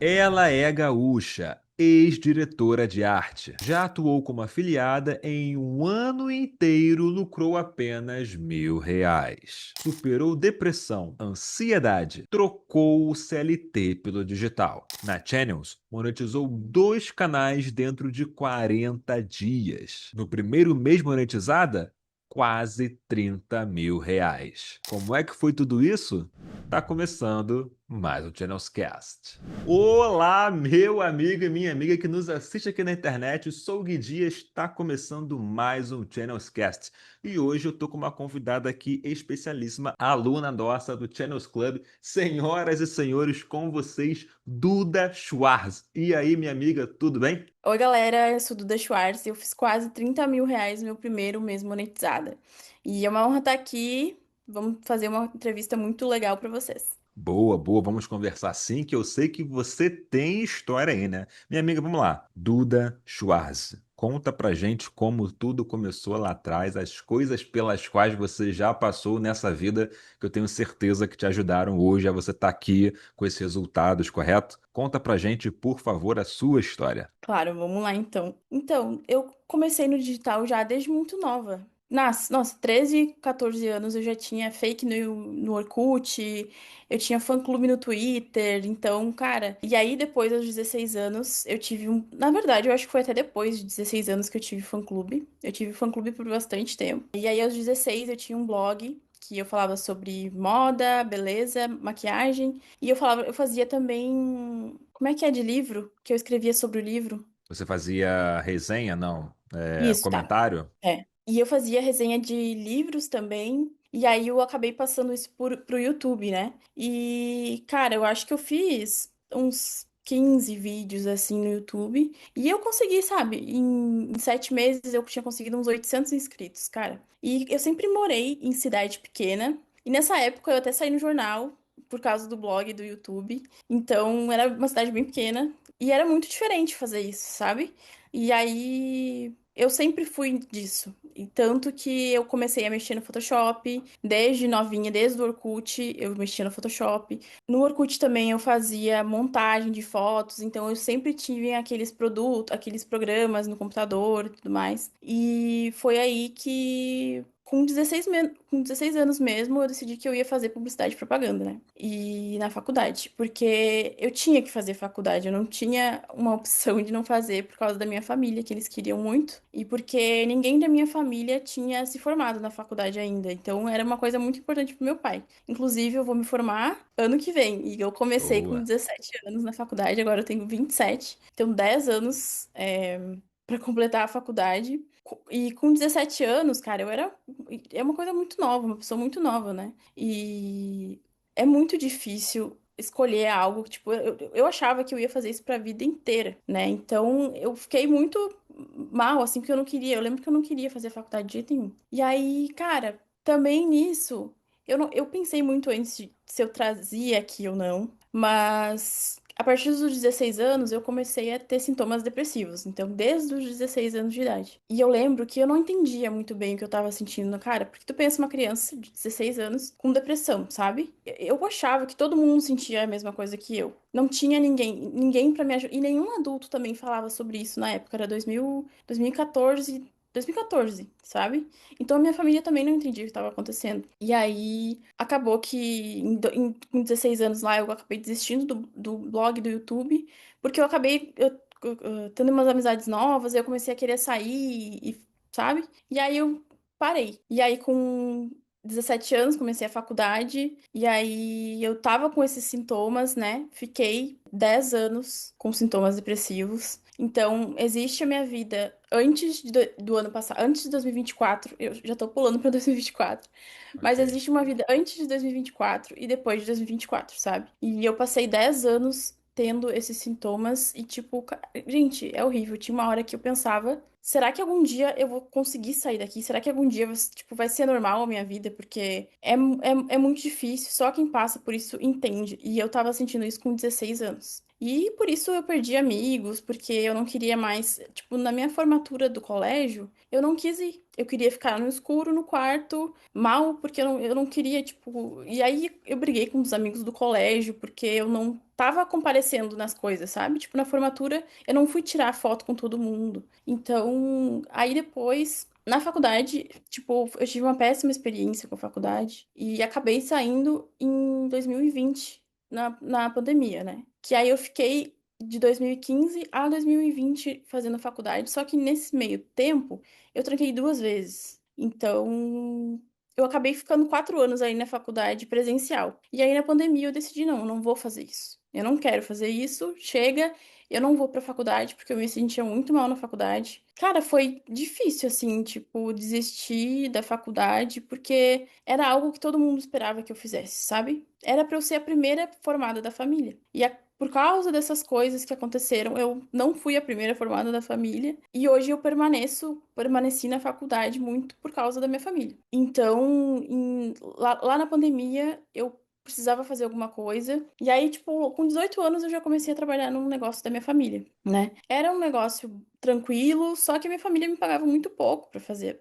Ela é gaúcha, ex-diretora de arte. Já atuou como afiliada em um ano inteiro, lucrou apenas R$ 1.000. Superou depressão, ansiedade, trocou o CLT pelo digital. Na Channels, monetizou 2 canais dentro de 40 dias. No primeiro mês monetizada, quase R$ 30.000. Como é que foi tudo isso? Tá começando mais um Channels Cast. Olá, meu amigo e minha amiga que nos assiste aqui na internet. Sou o Gui Dias, está começando mais um Channels Cast. E hoje eu tô com uma convidada aqui especialíssima, aluna nossa do Channels Club. Senhoras e senhores, com vocês, Duda Schwartz. E aí, minha amiga, tudo bem? Oi, galera, eu sou Duda Schwartz e eu fiz quase R$ 30.000 no meu primeiro mês monetizada. E é uma honra estar aqui. Vamos fazer uma entrevista muito legal para vocês. Boa, boa, vamos conversar sim, que eu sei que você tem história aí, né? Minha amiga, vamos lá. Duda Schwartz, conta pra gente como tudo começou lá atrás, as coisas pelas quais você já passou nessa vida, que eu tenho certeza que te ajudaram hoje a você estar aqui com esses resultados, correto? Conta pra gente, por favor, a sua história. Claro, vamos lá então. Então, eu comecei no digital já desde muito nova. Nossa, 13, 14 anos eu já tinha fake no Orkut, eu tinha fã-clube no Twitter, então, cara. E aí, depois, aos 16 anos, eu tive um. Na verdade, eu acho que foi até depois de 16 anos que eu tive fã-clube. Eu tive fã-clube por bastante tempo. E aí, aos 16, eu tinha um blog que eu falava sobre moda, beleza, maquiagem. E eu fazia também. Como é que é de livro? Que eu escrevia sobre o livro. Você fazia resenha? Não. Isso, tá. Comentário? É. E eu fazia resenha de livros também. E aí eu acabei passando isso pro YouTube, né? E, cara, eu acho que eu fiz uns 15 vídeos assim no YouTube. E eu consegui, sabe? Em 7 meses eu tinha conseguido uns 800 inscritos, cara. E eu sempre morei em cidade pequena. E nessa época eu até saí no jornal por causa do blog e do YouTube. Então era uma cidade bem pequena. E era muito diferente fazer isso, sabe? E aí eu sempre fui disso. E tanto que eu comecei a mexer no Photoshop, desde novinha, desde o Orkut, eu mexia no Photoshop. No Orkut também eu fazia montagem de fotos, então eu sempre tive aqueles produtos, aqueles programas no computador e tudo mais. E foi aí que com 16 anos mesmo, eu decidi que eu ia fazer publicidade e propaganda, né? E na faculdade, porque eu tinha que fazer faculdade, eu não tinha uma opção de não fazer por causa da minha família, que eles queriam muito, e porque ninguém da minha família tinha se formado na faculdade ainda. Então era uma coisa muito importante pro meu pai. Inclusive, eu vou me formar ano que vem, e eu comecei com Boa. 17 anos na faculdade, agora eu tenho 27, tenho 10 anos. Para completar a faculdade. E com 17 anos, cara, eu era. É uma coisa muito nova, uma pessoa muito nova, né? E é muito difícil escolher algo, tipo, eu achava que eu ia fazer isso pra vida inteira, né? Então eu fiquei muito mal, assim, porque eu não queria. Eu lembro que eu não queria fazer faculdade de jeito nenhum. E aí, cara, também nisso, eu pensei muito antes de se eu trazia aqui ou não, mas. A partir dos 16 anos, eu comecei a ter sintomas depressivos. Então, desde os 16 anos de idade. E eu lembro que eu não entendia muito bem o que eu tava sentindo no cara, porque tu pensa uma criança de 16 anos com depressão, sabe? Eu achava que todo mundo sentia a mesma coisa que eu. Não tinha ninguém para me ajudar. E nenhum adulto também falava sobre isso na época. Era 2014, 2014, sabe? Então a minha família também não entendia o que estava acontecendo. E aí acabou que com 16 anos lá eu acabei desistindo do blog do YouTube, porque eu tendo umas amizades novas, eu comecei a querer sair, sabe? E aí eu parei. E aí com 17 anos comecei a faculdade, e aí eu tava com esses sintomas, né? Fiquei 10 anos com sintomas depressivos. Então, existe a minha vida do ano passado, antes de 2024, eu já tô pulando pra 2024, mas Ok. existe uma vida antes de 2024 e depois de 2024, sabe? E eu passei 10 anos tendo esses sintomas e, tipo, gente, é horrível. Tinha uma hora que eu pensava será que algum dia eu vou conseguir sair daqui? Será que algum dia, tipo, vai ser normal a minha vida? Porque é muito difícil, só quem passa por isso entende. E eu tava sentindo isso com 16 anos. E por isso eu perdi amigos, porque eu não queria mais, tipo, na minha formatura do colégio, eu não quis ir. Eu queria ficar no escuro, no quarto, mal, porque eu não queria, tipo. E aí eu briguei com os amigos do colégio, porque eu não tava comparecendo nas coisas, sabe? Tipo, na formatura, eu não fui tirar foto com todo mundo. Então, aí depois, na faculdade, tipo, eu tive uma péssima experiência com a faculdade e acabei saindo em 2020, na pandemia, né? Que aí eu fiquei de 2015 a 2020 fazendo faculdade, só que nesse meio tempo eu tranquei 2 vezes. Então, eu acabei ficando 4 anos aí na faculdade presencial. E aí na pandemia eu decidi, não, eu não vou fazer isso. Eu não quero fazer isso, chega. Eu não vou pra faculdade porque eu me sentia muito mal na faculdade. Cara, foi difícil, assim, tipo, desistir da faculdade porque era algo que todo mundo esperava que eu fizesse, sabe? Era pra eu ser a primeira formada da família. Por causa dessas coisas que aconteceram, eu não fui a primeira formada da família e hoje eu permaneci na faculdade muito por causa da minha família. Então, lá na pandemia, eu precisava fazer alguma coisa. E aí, tipo, com 18 anos eu já comecei a trabalhar num negócio da minha família, né? Era um negócio tranquilo, só que a minha família me pagava muito pouco pra fazer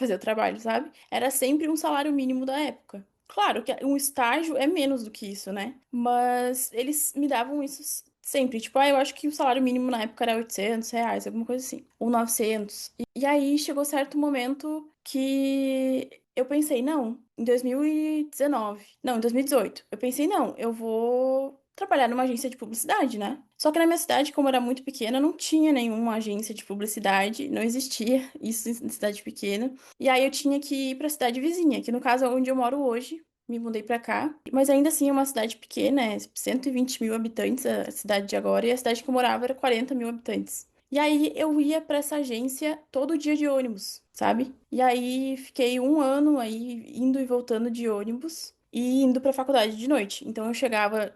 o trabalho, sabe? Era sempre um salário mínimo da época. Claro que um estágio é menos do que isso, né? Mas eles me davam isso sempre. Tipo, eu acho que o salário mínimo na época era R$ 800, alguma coisa assim. Ou 900. E aí chegou certo momento que eu pensei, não, em 2019. Não, em 2018. Eu pensei, não, eu vou trabalhar numa agência de publicidade, né? Só que na minha cidade, como era muito pequena, não tinha nenhuma agência de publicidade, não existia isso em cidade pequena. E aí eu tinha que ir pra cidade vizinha, que no caso é onde eu moro hoje. Me mudei pra cá, mas ainda assim é uma cidade pequena, é 120 mil habitantes a cidade de agora, e a cidade que eu morava era 40 mil habitantes. E aí eu ia pra essa agência todo dia de ônibus, sabe? E aí fiquei um ano aí indo e voltando de ônibus e indo pra faculdade de noite. Então eu chegava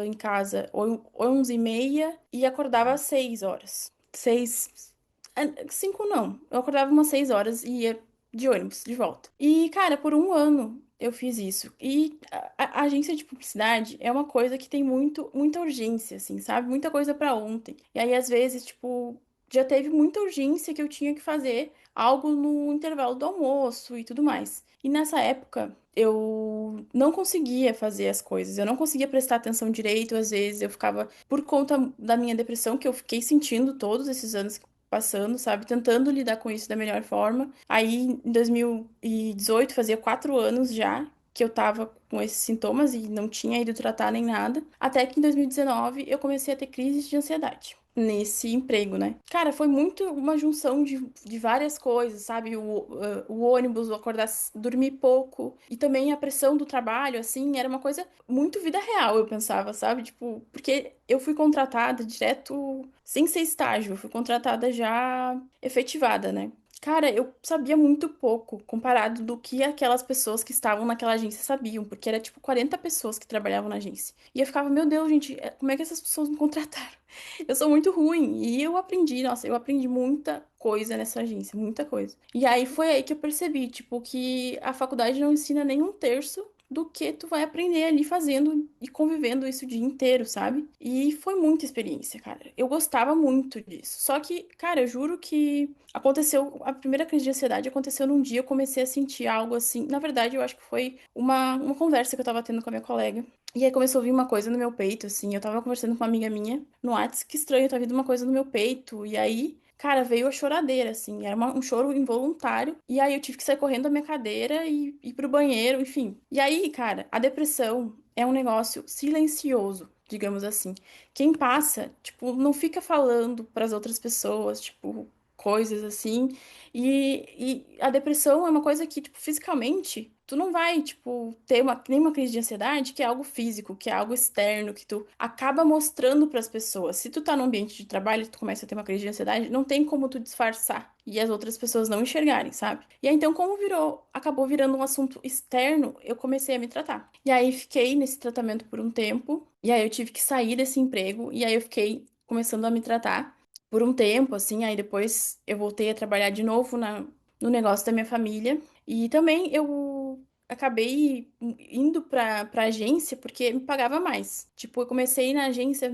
em casa 11h30 e acordava às 6 horas. 5 não. Eu acordava umas 6 horas e ia de ônibus de volta. E, cara, por um ano eu fiz isso. E a agência de publicidade é uma coisa que tem muita urgência, assim, sabe? Muita coisa pra ontem. E aí, às vezes, tipo, já teve muita urgência que eu tinha que fazer algo no intervalo do almoço e tudo mais. E nessa época, eu não conseguia fazer as coisas, eu não conseguia prestar atenção direito, às vezes eu ficava, por conta da minha depressão, que eu fiquei sentindo todos esses anos passando, sabe? Tentando lidar com isso da melhor forma. Aí, em 2018, fazia 4 anos já que eu tava com esses sintomas e não tinha ido tratar nem nada. Até que em 2019 eu comecei a ter crises de ansiedade nesse emprego, né? Cara, foi muito uma junção de várias coisas, sabe? O ônibus, o acordar, dormir pouco e também a pressão do trabalho, assim, era uma coisa muito vida real, eu pensava, sabe? Tipo, porque eu fui contratada direto, sem ser estágio, eu fui contratada já efetivada, né? Cara, eu sabia muito pouco comparado do que aquelas pessoas que estavam naquela agência sabiam, porque era tipo 40 pessoas que trabalhavam na agência. E eu ficava, meu Deus, gente, como é que essas pessoas me contrataram? Eu sou muito ruim. E eu aprendi, nossa, eu aprendi muita coisa nessa agência, muita coisa. E aí foi aí que eu percebi, tipo, que a faculdade não ensina nem um terço do que tu vai aprender ali fazendo e convivendo isso o dia inteiro, sabe? E foi muita experiência, cara. Eu gostava muito disso. Só que, cara, eu juro que aconteceu, a primeira crise de ansiedade aconteceu num dia, eu comecei a sentir algo assim. Na verdade, eu acho que foi uma conversa que eu tava tendo com a minha colega. E aí começou a vir uma coisa no meu peito, assim. Eu tava conversando com uma amiga minha no Whats, que estranho, tá vindo uma coisa no meu peito. E aí, cara, veio a choradeira, assim. Era um choro involuntário. E aí eu tive que sair correndo da minha cadeira e ir pro banheiro, enfim. E aí, cara, a depressão é um negócio silencioso, digamos assim. Quem passa, tipo, não fica falando pras outras pessoas, tipo, coisas assim. E a depressão é uma coisa que, tipo, fisicamente, tu não vai, tipo, ter nenhuma crise de ansiedade, que é algo físico, que é algo externo, que tu acaba mostrando pras pessoas. Se tu tá num ambiente de trabalho e tu começa a ter uma crise de ansiedade, não tem como tu disfarçar e as outras pessoas não enxergarem, sabe? E aí, então, como acabou virando um assunto externo, eu comecei a me tratar. E aí, fiquei nesse tratamento por um tempo, e aí eu tive que sair desse emprego, e aí eu fiquei começando a me tratar. por um tempo, assim, aí depois eu voltei a trabalhar de novo no negócio da minha família. E também eu acabei indo pra agência porque me pagava mais. Tipo, eu comecei na agência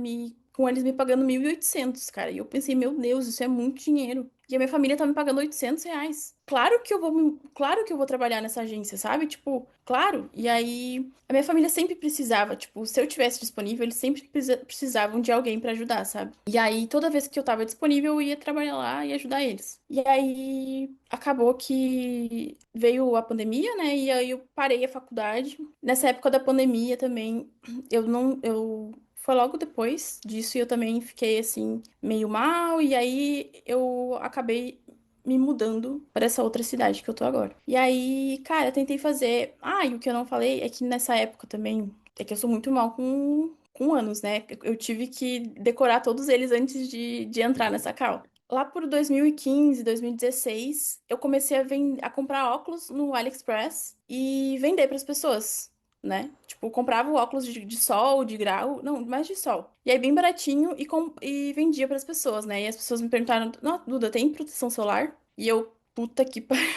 com eles me pagando 1.800, cara. E eu pensei, meu Deus, isso é muito dinheiro. E a minha família tá me pagando R$ 800. Claro que eu vou trabalhar nessa agência, sabe? Tipo, claro. E aí, a minha família sempre precisava, tipo, se eu tivesse disponível, eles sempre precisavam de alguém pra ajudar, sabe? E aí, toda vez que eu tava disponível, eu ia trabalhar lá e ajudar eles. E aí, acabou que veio a pandemia, né? E aí eu parei a faculdade. Nessa época da pandemia também, eu não, eu foi logo depois disso e eu também fiquei assim meio mal e aí eu acabei me mudando para essa outra cidade que eu tô agora. E aí, cara, eu tentei fazer. Ah, e o que eu não falei é que nessa época também é que eu sou muito mal com anos, né? Eu tive que decorar todos eles antes de entrar nessa cal. Lá por 2015, 2016, eu comecei a comprar óculos no AliExpress e vender para as pessoas, né? Tipo, comprava o óculos de sol, de grau, não, mais de sol. E aí, bem baratinho, e vendia para as pessoas, né? E as pessoas me perguntaram: Não, Duda, tem proteção solar? E eu, puta que pariu.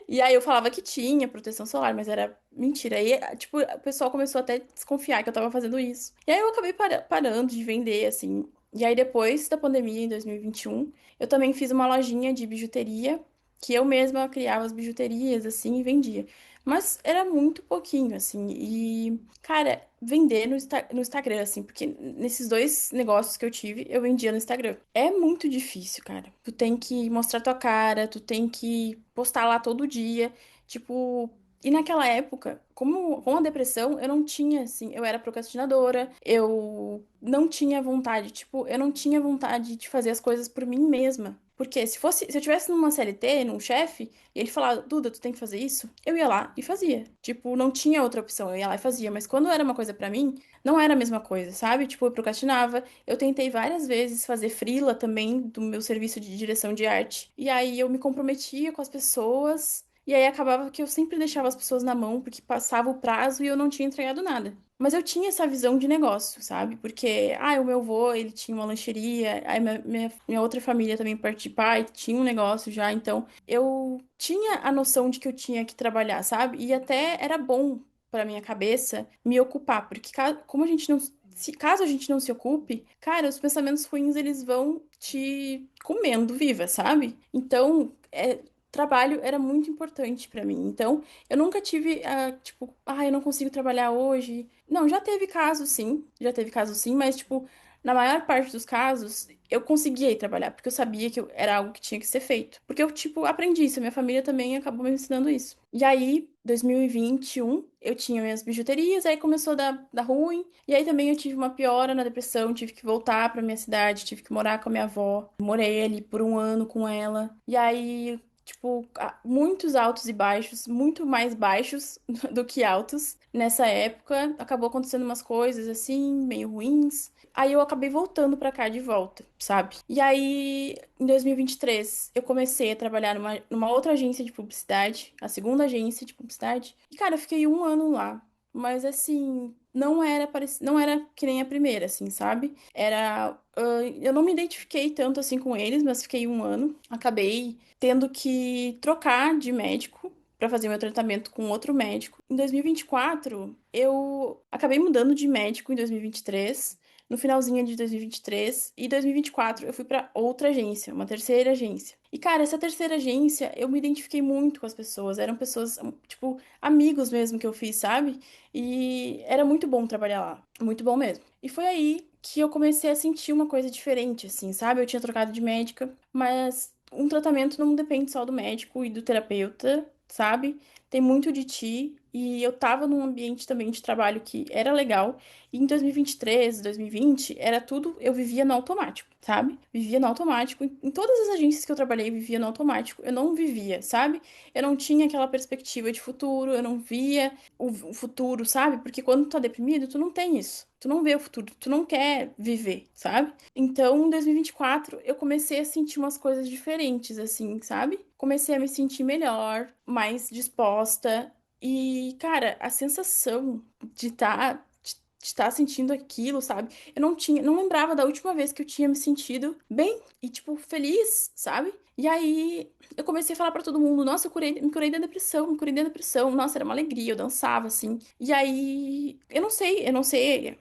E aí eu falava que tinha proteção solar, mas era mentira. Aí, tipo, o pessoal começou até a desconfiar que eu tava fazendo isso. E aí eu acabei parando de vender, assim. E aí, depois da pandemia, em 2021, eu também fiz uma lojinha de bijuteria, que eu mesma criava as bijuterias, assim, e vendia. Mas era muito pouquinho, assim. E, cara, vender no Instagram, assim, porque nesses dois negócios que eu tive, eu vendia no Instagram. É muito difícil, cara. Tu tem que mostrar tua cara, tu tem que postar lá todo dia. Tipo, e naquela época, como com a depressão, eu não tinha, assim, eu era procrastinadora, eu não tinha vontade, tipo, eu não tinha vontade de fazer as coisas por mim mesma. Porque se eu tivesse numa CLT, num chefe, e ele falava, Duda, tu tem que fazer isso, eu ia lá e fazia. Tipo, não tinha outra opção, eu ia lá e fazia. Mas quando era uma coisa pra mim, não era a mesma coisa, sabe? Tipo, eu procrastinava. Eu tentei várias vezes fazer freela também do meu serviço de direção de arte. E aí eu me comprometia com as pessoas. E aí acabava que eu sempre deixava as pessoas na mão, porque passava o prazo e eu não tinha entregado nada. Mas eu tinha essa visão de negócio, sabe? Porque, o meu avô, ele tinha uma lancheria, aí minha outra família também participava e tinha um negócio já, então eu tinha a noção de que eu tinha que trabalhar, sabe? E até era bom para minha cabeça me ocupar, porque como a gente não caso a gente não se ocupe, cara, os pensamentos ruins eles vão te comendo viva, sabe? Então, trabalho era muito importante para mim. Então, eu nunca tive, tipo, eu não consigo trabalhar hoje. Não, já teve casos sim, mas, tipo, na maior parte dos casos, eu conseguia ir trabalhar, porque eu sabia que era algo que tinha que ser feito. Porque eu, tipo, aprendi isso, a minha família também acabou me ensinando isso. E aí, 2021, eu tinha minhas bijuterias, aí começou a dar ruim, e aí também eu tive uma piora na depressão, tive que voltar pra minha cidade, tive que morar com a minha avó. Morei ali por um ano com ela. E aí, tipo, muitos altos e baixos, muito mais baixos do que altos. Nessa época, acabou acontecendo umas coisas assim, meio ruins. Aí eu acabei voltando pra cá de volta, sabe? E aí, em 2023, eu comecei a trabalhar numa outra agência de publicidade, a segunda agência de publicidade. E, cara, eu fiquei um ano lá. Mas, assim, não era que nem a primeira, assim, sabe? Eu não me identifiquei tanto, assim, com eles, mas fiquei um ano. Acabei tendo que trocar de médico para fazer meu tratamento com outro médico. Em 2024, eu acabei mudando de médico em 2023, no finalzinho de 2023, e 2024 eu fui para outra agência, uma terceira agência. E cara, essa terceira agência, eu me identifiquei muito com as pessoas, eram pessoas, tipo, amigos mesmo que eu fiz, sabe? E era muito bom trabalhar lá, muito bom mesmo. E foi aí que eu comecei a sentir uma coisa diferente, assim, sabe? Eu tinha trocado de médica, mas um tratamento não depende só do médico e do terapeuta, sabe? Tem muito de ti. E eu tava num ambiente também de trabalho que era legal. E em 2023, 2020, era tudo, eu vivia no automático, sabe? Vivia no automático. Em todas as agências que eu trabalhei, vivia no automático. Eu não vivia, sabe? Eu não tinha aquela perspectiva de futuro, eu não via o futuro, sabe? Porque quando tu tá deprimido, tu não tem isso. Tu não vê o futuro, tu não quer viver, sabe? Então, em 2024, eu comecei a sentir umas coisas diferentes, assim, sabe? Comecei a me sentir melhor, mais disposta. E, cara, a sensação de estar, estar sentindo aquilo, sabe? Eu não lembrava da última vez que eu tinha me sentido bem e, tipo, feliz, sabe? E aí eu comecei a falar pra todo mundo, nossa, me curei da depressão, me curei da depressão. Nossa, era uma alegria, eu dançava, assim. E aí, eu não sei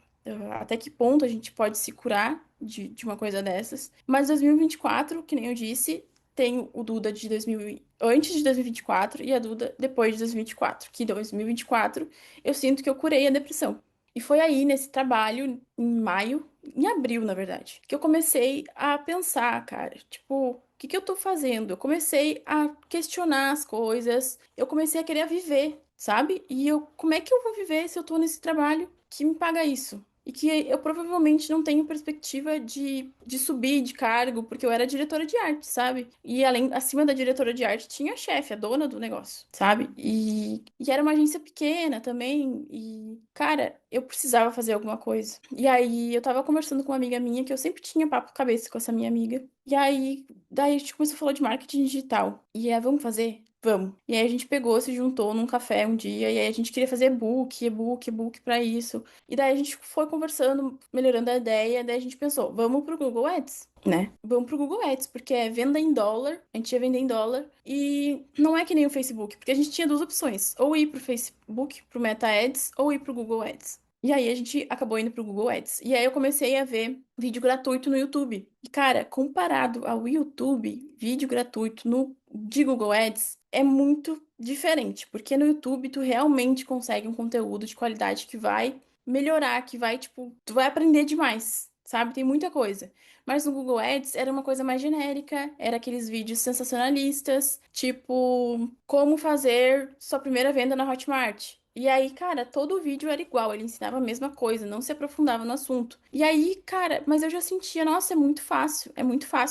até que ponto a gente pode se curar de uma coisa dessas. Mas 2024, que nem eu disse, tem o Duda de 2000, antes de 2024 e a Duda depois de 2024. Que 2024 eu sinto que eu curei a depressão. E foi aí, nesse trabalho, em maio, em abril, na verdade, que eu comecei a pensar, cara, tipo, o que que eu tô fazendo? Eu comecei a questionar as coisas, eu comecei a querer viver, sabe? E eu, como é que eu vou viver se eu tô nesse trabalho que me paga isso? E que eu provavelmente não tenho perspectiva de subir de cargo, porque eu era diretora de arte, sabe? E além, acima da diretora de arte tinha a chefe, a dona do negócio, sabe? E era uma agência pequena também. E, cara, eu precisava fazer alguma coisa. E aí eu tava conversando com uma amiga minha, que eu sempre tinha papo cabeça com essa minha amiga. E aí, daí a gente começou a falar de marketing digital. E é, vamos fazer? Vamos. E aí a gente pegou, se juntou num café um dia, e aí a gente queria fazer e-book pra isso. E daí a gente foi conversando, melhorando a ideia, daí a gente pensou, vamos pro Google Ads, né? Vamos pro Google Ads, porque é venda em dólar, a gente ia vender em dólar, e não é que nem o Facebook, porque a gente tinha duas opções, ou ir pro Facebook, pro Meta Ads, ou ir pro Google Ads. E aí a gente acabou indo pro Google Ads. E aí eu comecei a ver vídeo gratuito no YouTube. E cara, comparado ao YouTube, vídeo gratuito no de Google Ads é muito diferente, porque no YouTube tu realmente consegue um conteúdo de qualidade que vai melhorar, que vai, tipo, tu vai aprender demais, sabe? Tem muita coisa. Mas no Google Ads era uma coisa mais genérica, era aqueles vídeos sensacionalistas, tipo, como fazer sua primeira venda na Hotmart. E aí, cara, todo o vídeo era igual, ele ensinava a mesma coisa, não se aprofundava no assunto. E aí, cara, mas eu já sentia, nossa, é muito fácil,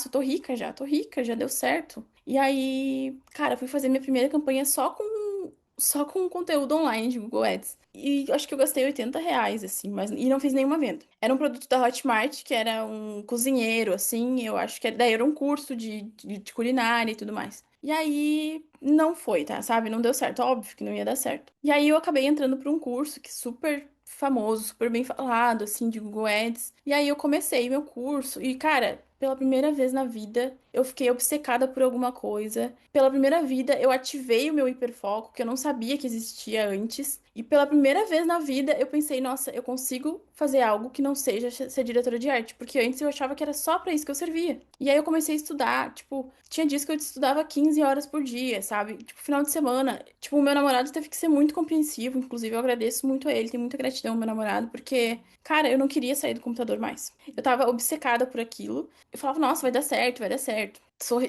tô rica, já deu certo. E aí, cara, fui fazer minha primeira campanha só com conteúdo online de Google Ads. E acho que eu gastei R$ 80, assim, mas e não fiz nenhuma venda. Era um produto da Hotmart, que era um cozinheiro, assim, eu acho que daí era um curso de culinária e tudo mais. E aí não foi, tá? Sabe? Não deu certo. Óbvio que não ia dar certo. E aí eu acabei entrando para um curso que é super famoso, super bem falado, assim, de Google Ads. E aí eu comecei meu curso e, cara, pela primeira vez na vida, eu fiquei obcecada por alguma coisa. Pela primeira vida, eu ativei o meu hiperfoco, que eu não sabia que existia antes. E pela primeira vez na vida, eu pensei, nossa, eu consigo fazer algo que não seja ser diretora de arte, porque antes eu achava que era só pra isso que eu servia. E aí eu comecei a estudar, tipo, tinha dias que eu estudava 15 horas por dia, sabe? Tipo, final de semana. Tipo, o meu namorado teve que ser muito compreensivo, inclusive eu agradeço muito a ele, tenho muita gratidão ao meu namorado, porque, cara, eu não queria sair do computador mais. Eu tava obcecada por aquilo. Eu falava, nossa, vai dar certo, vai dar certo.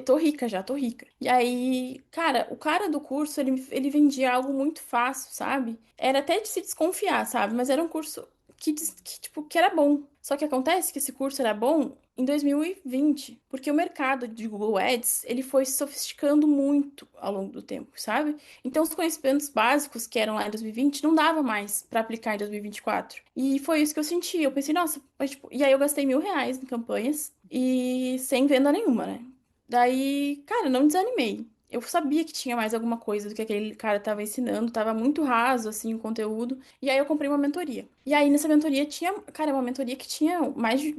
Tô rica já, tô rica. E aí, cara, o cara do curso, ele vendia algo muito fácil, sabe? Era até de se desconfiar, sabe? Mas era um curso tipo, que era bom. Só que acontece que esse curso era bom em 2020, porque o mercado de Google Ads, ele foi se sofisticando muito ao longo do tempo, sabe? Então, os conhecimentos básicos que eram lá em 2020 não dava mais para aplicar em 2024. E foi isso que eu senti. Eu pensei, nossa, mas, tipo... E aí eu gastei R$ 1.000 em campanhas e sem venda nenhuma, né? Daí, cara, não desanimei. Eu sabia que tinha mais alguma coisa do que aquele cara tava ensinando, tava muito raso, assim, o conteúdo. E aí eu comprei uma mentoria. E aí nessa mentoria tinha, cara, uma mentoria que tinha mais de,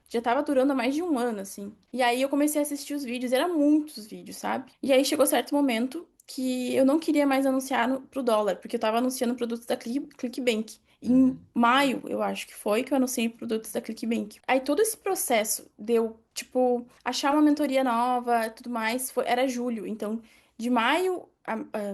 já tava durando há mais de um ano, assim. E aí eu comecei a assistir os vídeos, eram muitos vídeos, sabe? E aí chegou certo momento que eu não queria mais anunciar pro dólar, porque eu tava anunciando produtos da Clickbank. Em Uhum. maio, eu acho que foi que eu anunciei produtos da Clickbank. Aí todo esse processo deu, tipo, achar uma mentoria nova, tudo mais, era julho. Então, de maio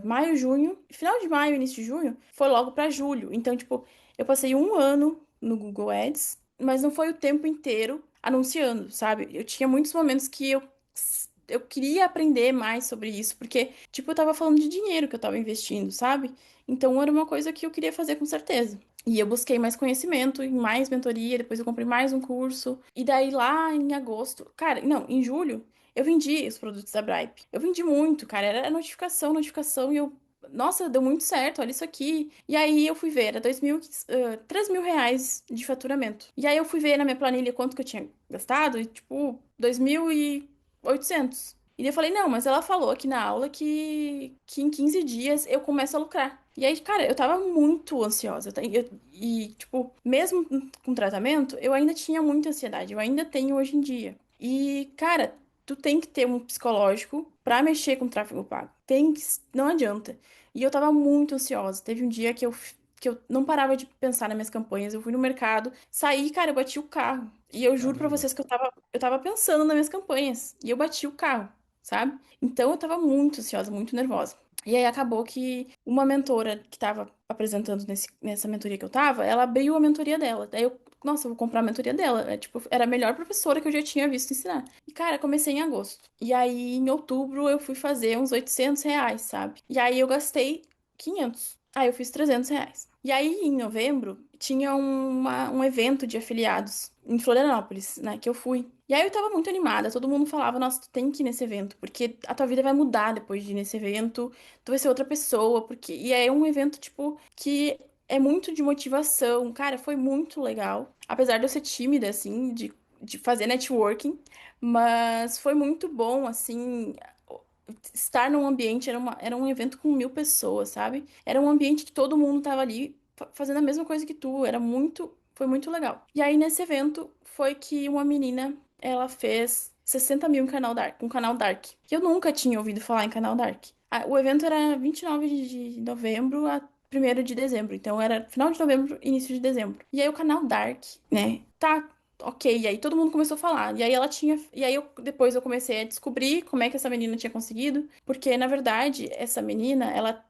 maio, junho, final de maio, início de junho, foi logo pra julho. Então, tipo, eu passei um ano no Google Ads, mas não foi o tempo inteiro anunciando, sabe? Eu tinha muitos momentos que eu queria aprender mais sobre isso, porque, tipo, eu tava falando de dinheiro que eu tava investindo, sabe? Então era uma coisa que eu queria fazer com certeza. E eu busquei mais conhecimento, e mais mentoria, depois eu comprei mais um curso. E daí lá em agosto, cara, não, em julho, eu vendi os produtos da Bripe. Eu vendi muito, cara, era notificação, notificação, e eu, nossa, deu muito certo, olha isso aqui. E aí eu fui ver, era 3.000 reais de faturamento. E aí eu fui ver na minha planilha quanto que eu tinha gastado, e tipo, 2.800. E daí eu falei, não, mas ela falou aqui na aula que em 15 dias eu começo a lucrar. E aí, cara, eu tava muito ansiosa. E, tipo, mesmo com tratamento, eu ainda tinha muita ansiedade. Eu ainda tenho hoje em dia. E, cara, tu tem que ter um psicológico pra mexer com tráfego pago. Não adianta. E eu tava muito ansiosa. Teve um dia que eu não parava de pensar nas minhas campanhas. Eu fui no mercado, saí, cara, eu bati o carro. E eu juro pra Caramba. vocês que eu tava pensando nas minhas campanhas. E eu bati o carro, sabe? Então eu tava muito ansiosa, muito nervosa. E aí acabou que uma mentora que tava apresentando nessa mentoria que eu tava, ela abriu a mentoria dela. Daí eu, nossa, eu vou comprar a mentoria dela. Tipo, era a melhor professora que eu já tinha visto ensinar. E, cara, comecei em agosto. E aí, em outubro, eu fui fazer uns R$ 800, sabe? E aí eu gastei 500. Aí eu fiz R$ 300. E aí, em novembro, tinha um evento de afiliados em Florianópolis, né, que eu fui. E aí eu tava muito animada, todo mundo falava, nossa, tu tem que ir nesse evento, porque a tua vida vai mudar depois de ir nesse evento, tu vai ser outra pessoa, porque... E é um evento, tipo, que é muito de motivação, cara, foi muito legal. Apesar de eu ser tímida, assim, de fazer networking, mas foi muito bom, assim, estar num ambiente, era um evento com 1.000 pessoas, sabe? Era um ambiente que todo mundo tava ali fazendo a mesma coisa que tu, foi muito legal. E aí, nesse evento, foi que uma menina, ela fez 60 mil em canal Dark, com canal Dark. Que eu nunca tinha ouvido falar em canal Dark. O evento era 29 de novembro a 1º de dezembro. Então era final de novembro, início de dezembro. E aí o canal Dark, né? Tá, ok. E aí todo mundo começou a falar. E aí ela tinha. E aí depois eu comecei a descobrir como é que essa menina tinha conseguido. Porque, na verdade, essa menina, ela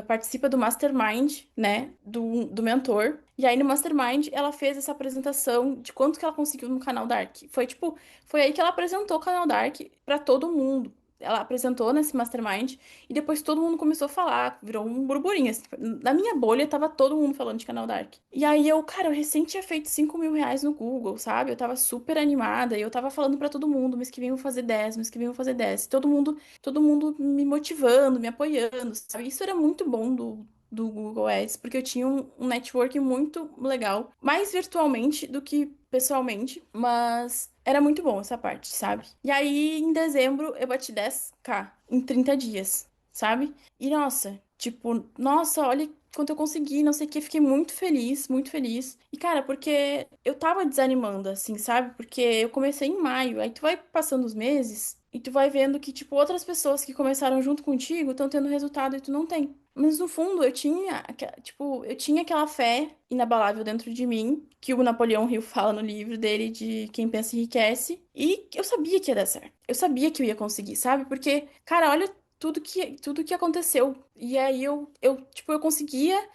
participa do Mastermind, né? Do mentor. E aí no Mastermind ela fez essa apresentação de quanto que ela conseguiu no canal Dark. Foi tipo, foi aí que ela apresentou o canal Dark pra todo mundo. Ela apresentou nesse Mastermind e depois todo mundo começou a falar, virou um burburinho. Assim. Na minha bolha tava todo mundo falando de canal Dark. E aí eu, cara, eu recém tinha feito R$ 5.000 no Google, sabe? Eu tava super animada e eu tava falando pra todo mundo, mês que vem eu vou fazer 10, mês que vem eu vou fazer 10. E todo mundo me motivando, me apoiando, sabe? Isso era muito bom do Google Ads, porque eu tinha um network muito legal, mais virtualmente do que pessoalmente, mas era muito bom essa parte, sabe? E aí, em dezembro, eu bati 10K em 30 dias, sabe? E nossa, tipo, nossa, olha quanto eu consegui, não sei o que, fiquei muito feliz, muito feliz. E cara, porque eu tava desanimando, assim, sabe? Porque eu comecei em maio, aí tu vai passando os meses e tu vai vendo que, tipo, outras pessoas que começaram junto contigo estão tendo resultado e tu não tem. Mas no fundo, eu tinha aquela fé inabalável dentro de mim, que o Napoleão Hill fala no livro dele de Quem Pensa Enriquece, e eu sabia que ia dar certo. Eu sabia que eu ia conseguir, sabe? Porque, cara, olha tudo que aconteceu. E aí eu conseguia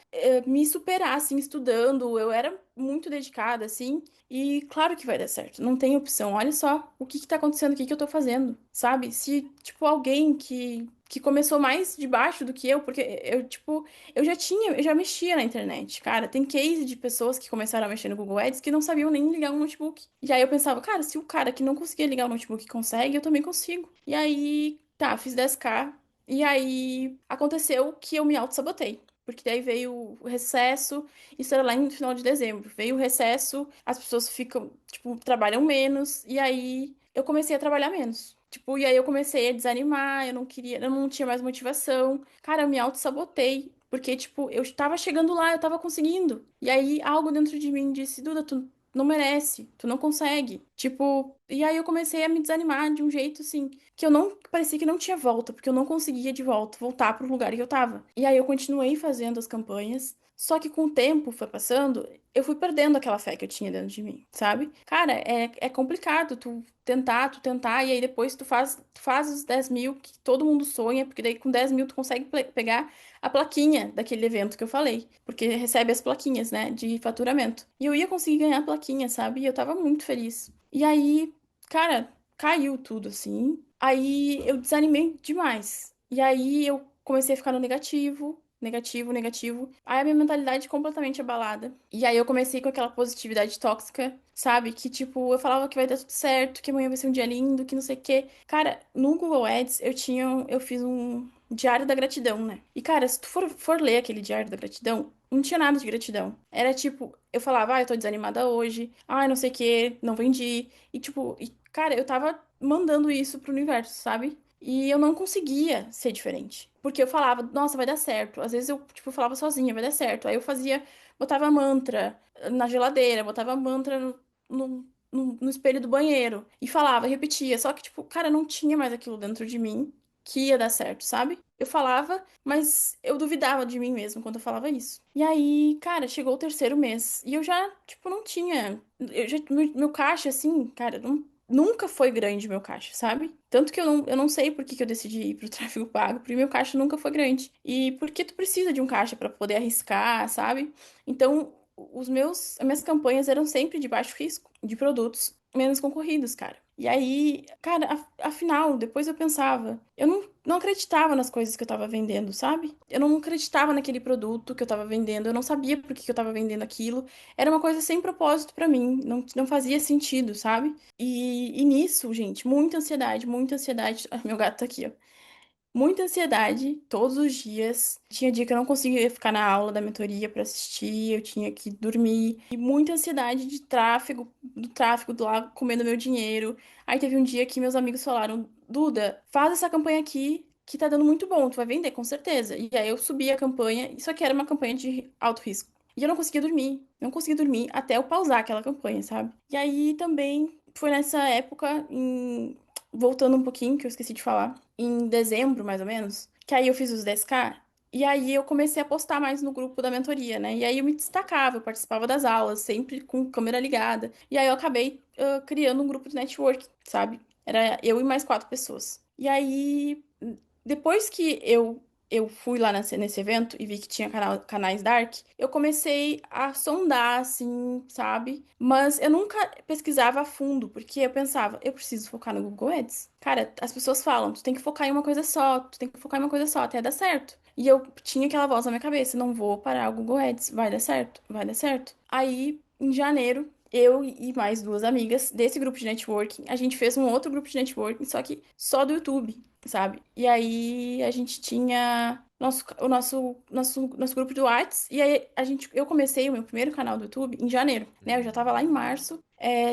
me superar, assim, estudando. Eu era muito dedicada, assim. E claro que vai dar certo. Não tem opção. Olha só o que tá acontecendo, o que eu tô fazendo, sabe? Se, tipo, alguém que começou mais de baixo do que eu, porque eu, tipo, eu já mexia na internet, cara. Tem case de pessoas que começaram a mexer no Google Ads que não sabiam nem ligar um notebook. E aí eu pensava, cara, se o cara que não conseguia ligar o notebook consegue, eu também consigo. E aí, tá, fiz 10K. E aí aconteceu que eu me auto-sabotei. Porque daí veio o recesso, isso era lá no final de dezembro. Veio o recesso, as pessoas ficam, tipo, trabalham menos, e aí eu comecei a trabalhar menos. Tipo, e aí eu comecei a desanimar, eu não queria, eu não tinha mais motivação. Cara, eu me auto-sabotei. Porque, tipo, eu estava chegando lá, eu estava conseguindo. E aí algo dentro de mim disse, Duda, tu não merece, tu não consegue. Tipo, e aí eu comecei a me desanimar de um jeito assim, que eu não, parecia que não tinha volta, porque eu não conseguia de volta voltar pro lugar que eu tava. E aí eu continuei fazendo as campanhas, só que com o tempo foi passando, eu fui perdendo aquela fé que eu tinha dentro de mim, sabe? Cara, é complicado tu tentar, e aí depois tu faz os 10 mil que todo mundo sonha, porque daí com 10 mil tu consegue pegar a plaquinha daquele evento que eu falei, porque recebe as plaquinhas, né, de faturamento. E eu ia conseguir ganhar a plaquinha, sabe? E eu tava muito feliz. E aí, cara, caiu tudo assim. Aí eu desanimei demais. E aí eu comecei a ficar no negativo, negativo, negativo. Aí a minha mentalidade completamente abalada. E aí eu comecei com aquela positividade tóxica, sabe? Que tipo, eu falava que vai dar tudo certo, que amanhã vai ser um dia lindo, que não sei o quê. Cara, no Google Ads eu fiz um diário da gratidão, né? E cara, se tu for ler aquele diário da gratidão, não tinha nada de gratidão. Era tipo, eu falava, eu tô desanimada hoje, não sei o quê, não vendi. E tipo, cara, eu tava mandando isso pro universo, sabe? E eu não conseguia ser diferente. Porque eu falava, nossa, vai dar certo. Às vezes eu, tipo, falava sozinha, vai dar certo. Aí eu fazia, botava mantra na geladeira, botava mantra no espelho do banheiro. E falava, repetia. Só que, tipo, cara, não tinha mais aquilo dentro de mim que ia dar certo, sabe? Eu falava, mas eu duvidava de mim mesmo quando eu falava isso. E aí, cara, chegou o terceiro mês. E eu já, tipo, não tinha. Meu caixa, assim, cara, nunca foi grande meu caixa, sabe? Tanto que eu não sei por que que eu decidi ir pro tráfego pago, porque meu caixa nunca foi grande. E porque tu precisa de um caixa pra poder arriscar, sabe? Então, as minhas campanhas eram sempre de baixo risco, de produtos menos concorridos, cara. E aí, cara, afinal, depois eu pensava, eu não acreditava nas coisas que eu tava vendendo, sabe? Eu não acreditava naquele produto que eu tava vendendo, eu não sabia por que que eu tava vendendo aquilo. Era uma coisa sem propósito pra mim, não fazia sentido, sabe? E nisso, gente, muita ansiedade, muita ansiedade. Ah, meu gato tá aqui, ó. Muita ansiedade todos os dias. Tinha dia que eu não conseguia ficar na aula da mentoria para assistir, eu tinha que dormir. E muita ansiedade de tráfego, do tráfego do lá comendo meu dinheiro. Aí teve um dia que meus amigos falaram: Duda, faz essa campanha aqui que tá dando muito bom, tu vai vender com certeza. E aí eu subi a campanha, só que era uma campanha de alto risco. E eu não conseguia dormir, não conseguia dormir até eu pausar aquela campanha, sabe? E aí também foi nessa época, voltando um pouquinho, que eu esqueci de falar em dezembro, mais ou menos, que aí eu fiz os 10K, e aí eu comecei a postar mais no grupo da mentoria, né? E aí eu me destacava, eu participava das aulas, sempre com câmera ligada. E aí eu acabei criando um grupo de network, sabe? Era eu e mais 4 pessoas. E aí, depois que eu fui lá nesse evento e vi que tinha canais dark, eu comecei a sondar, assim, sabe? Mas eu nunca pesquisava a fundo, porque eu pensava, eu preciso focar no Google Ads. Cara, as pessoas falam, tu tem que focar em uma coisa só, tu tem que focar em uma coisa só, até dar certo. E eu tinha aquela voz na minha cabeça, não vou parar o Google Ads, vai dar certo, vai dar certo. Aí, em janeiro, eu e mais 2 amigas desse grupo de networking, a gente fez um outro grupo de networking, só que só do YouTube, sabe? E aí a gente tinha o nosso grupo do Whats, e aí eu comecei o meu primeiro canal do YouTube em janeiro, né? Eu já tava lá em março,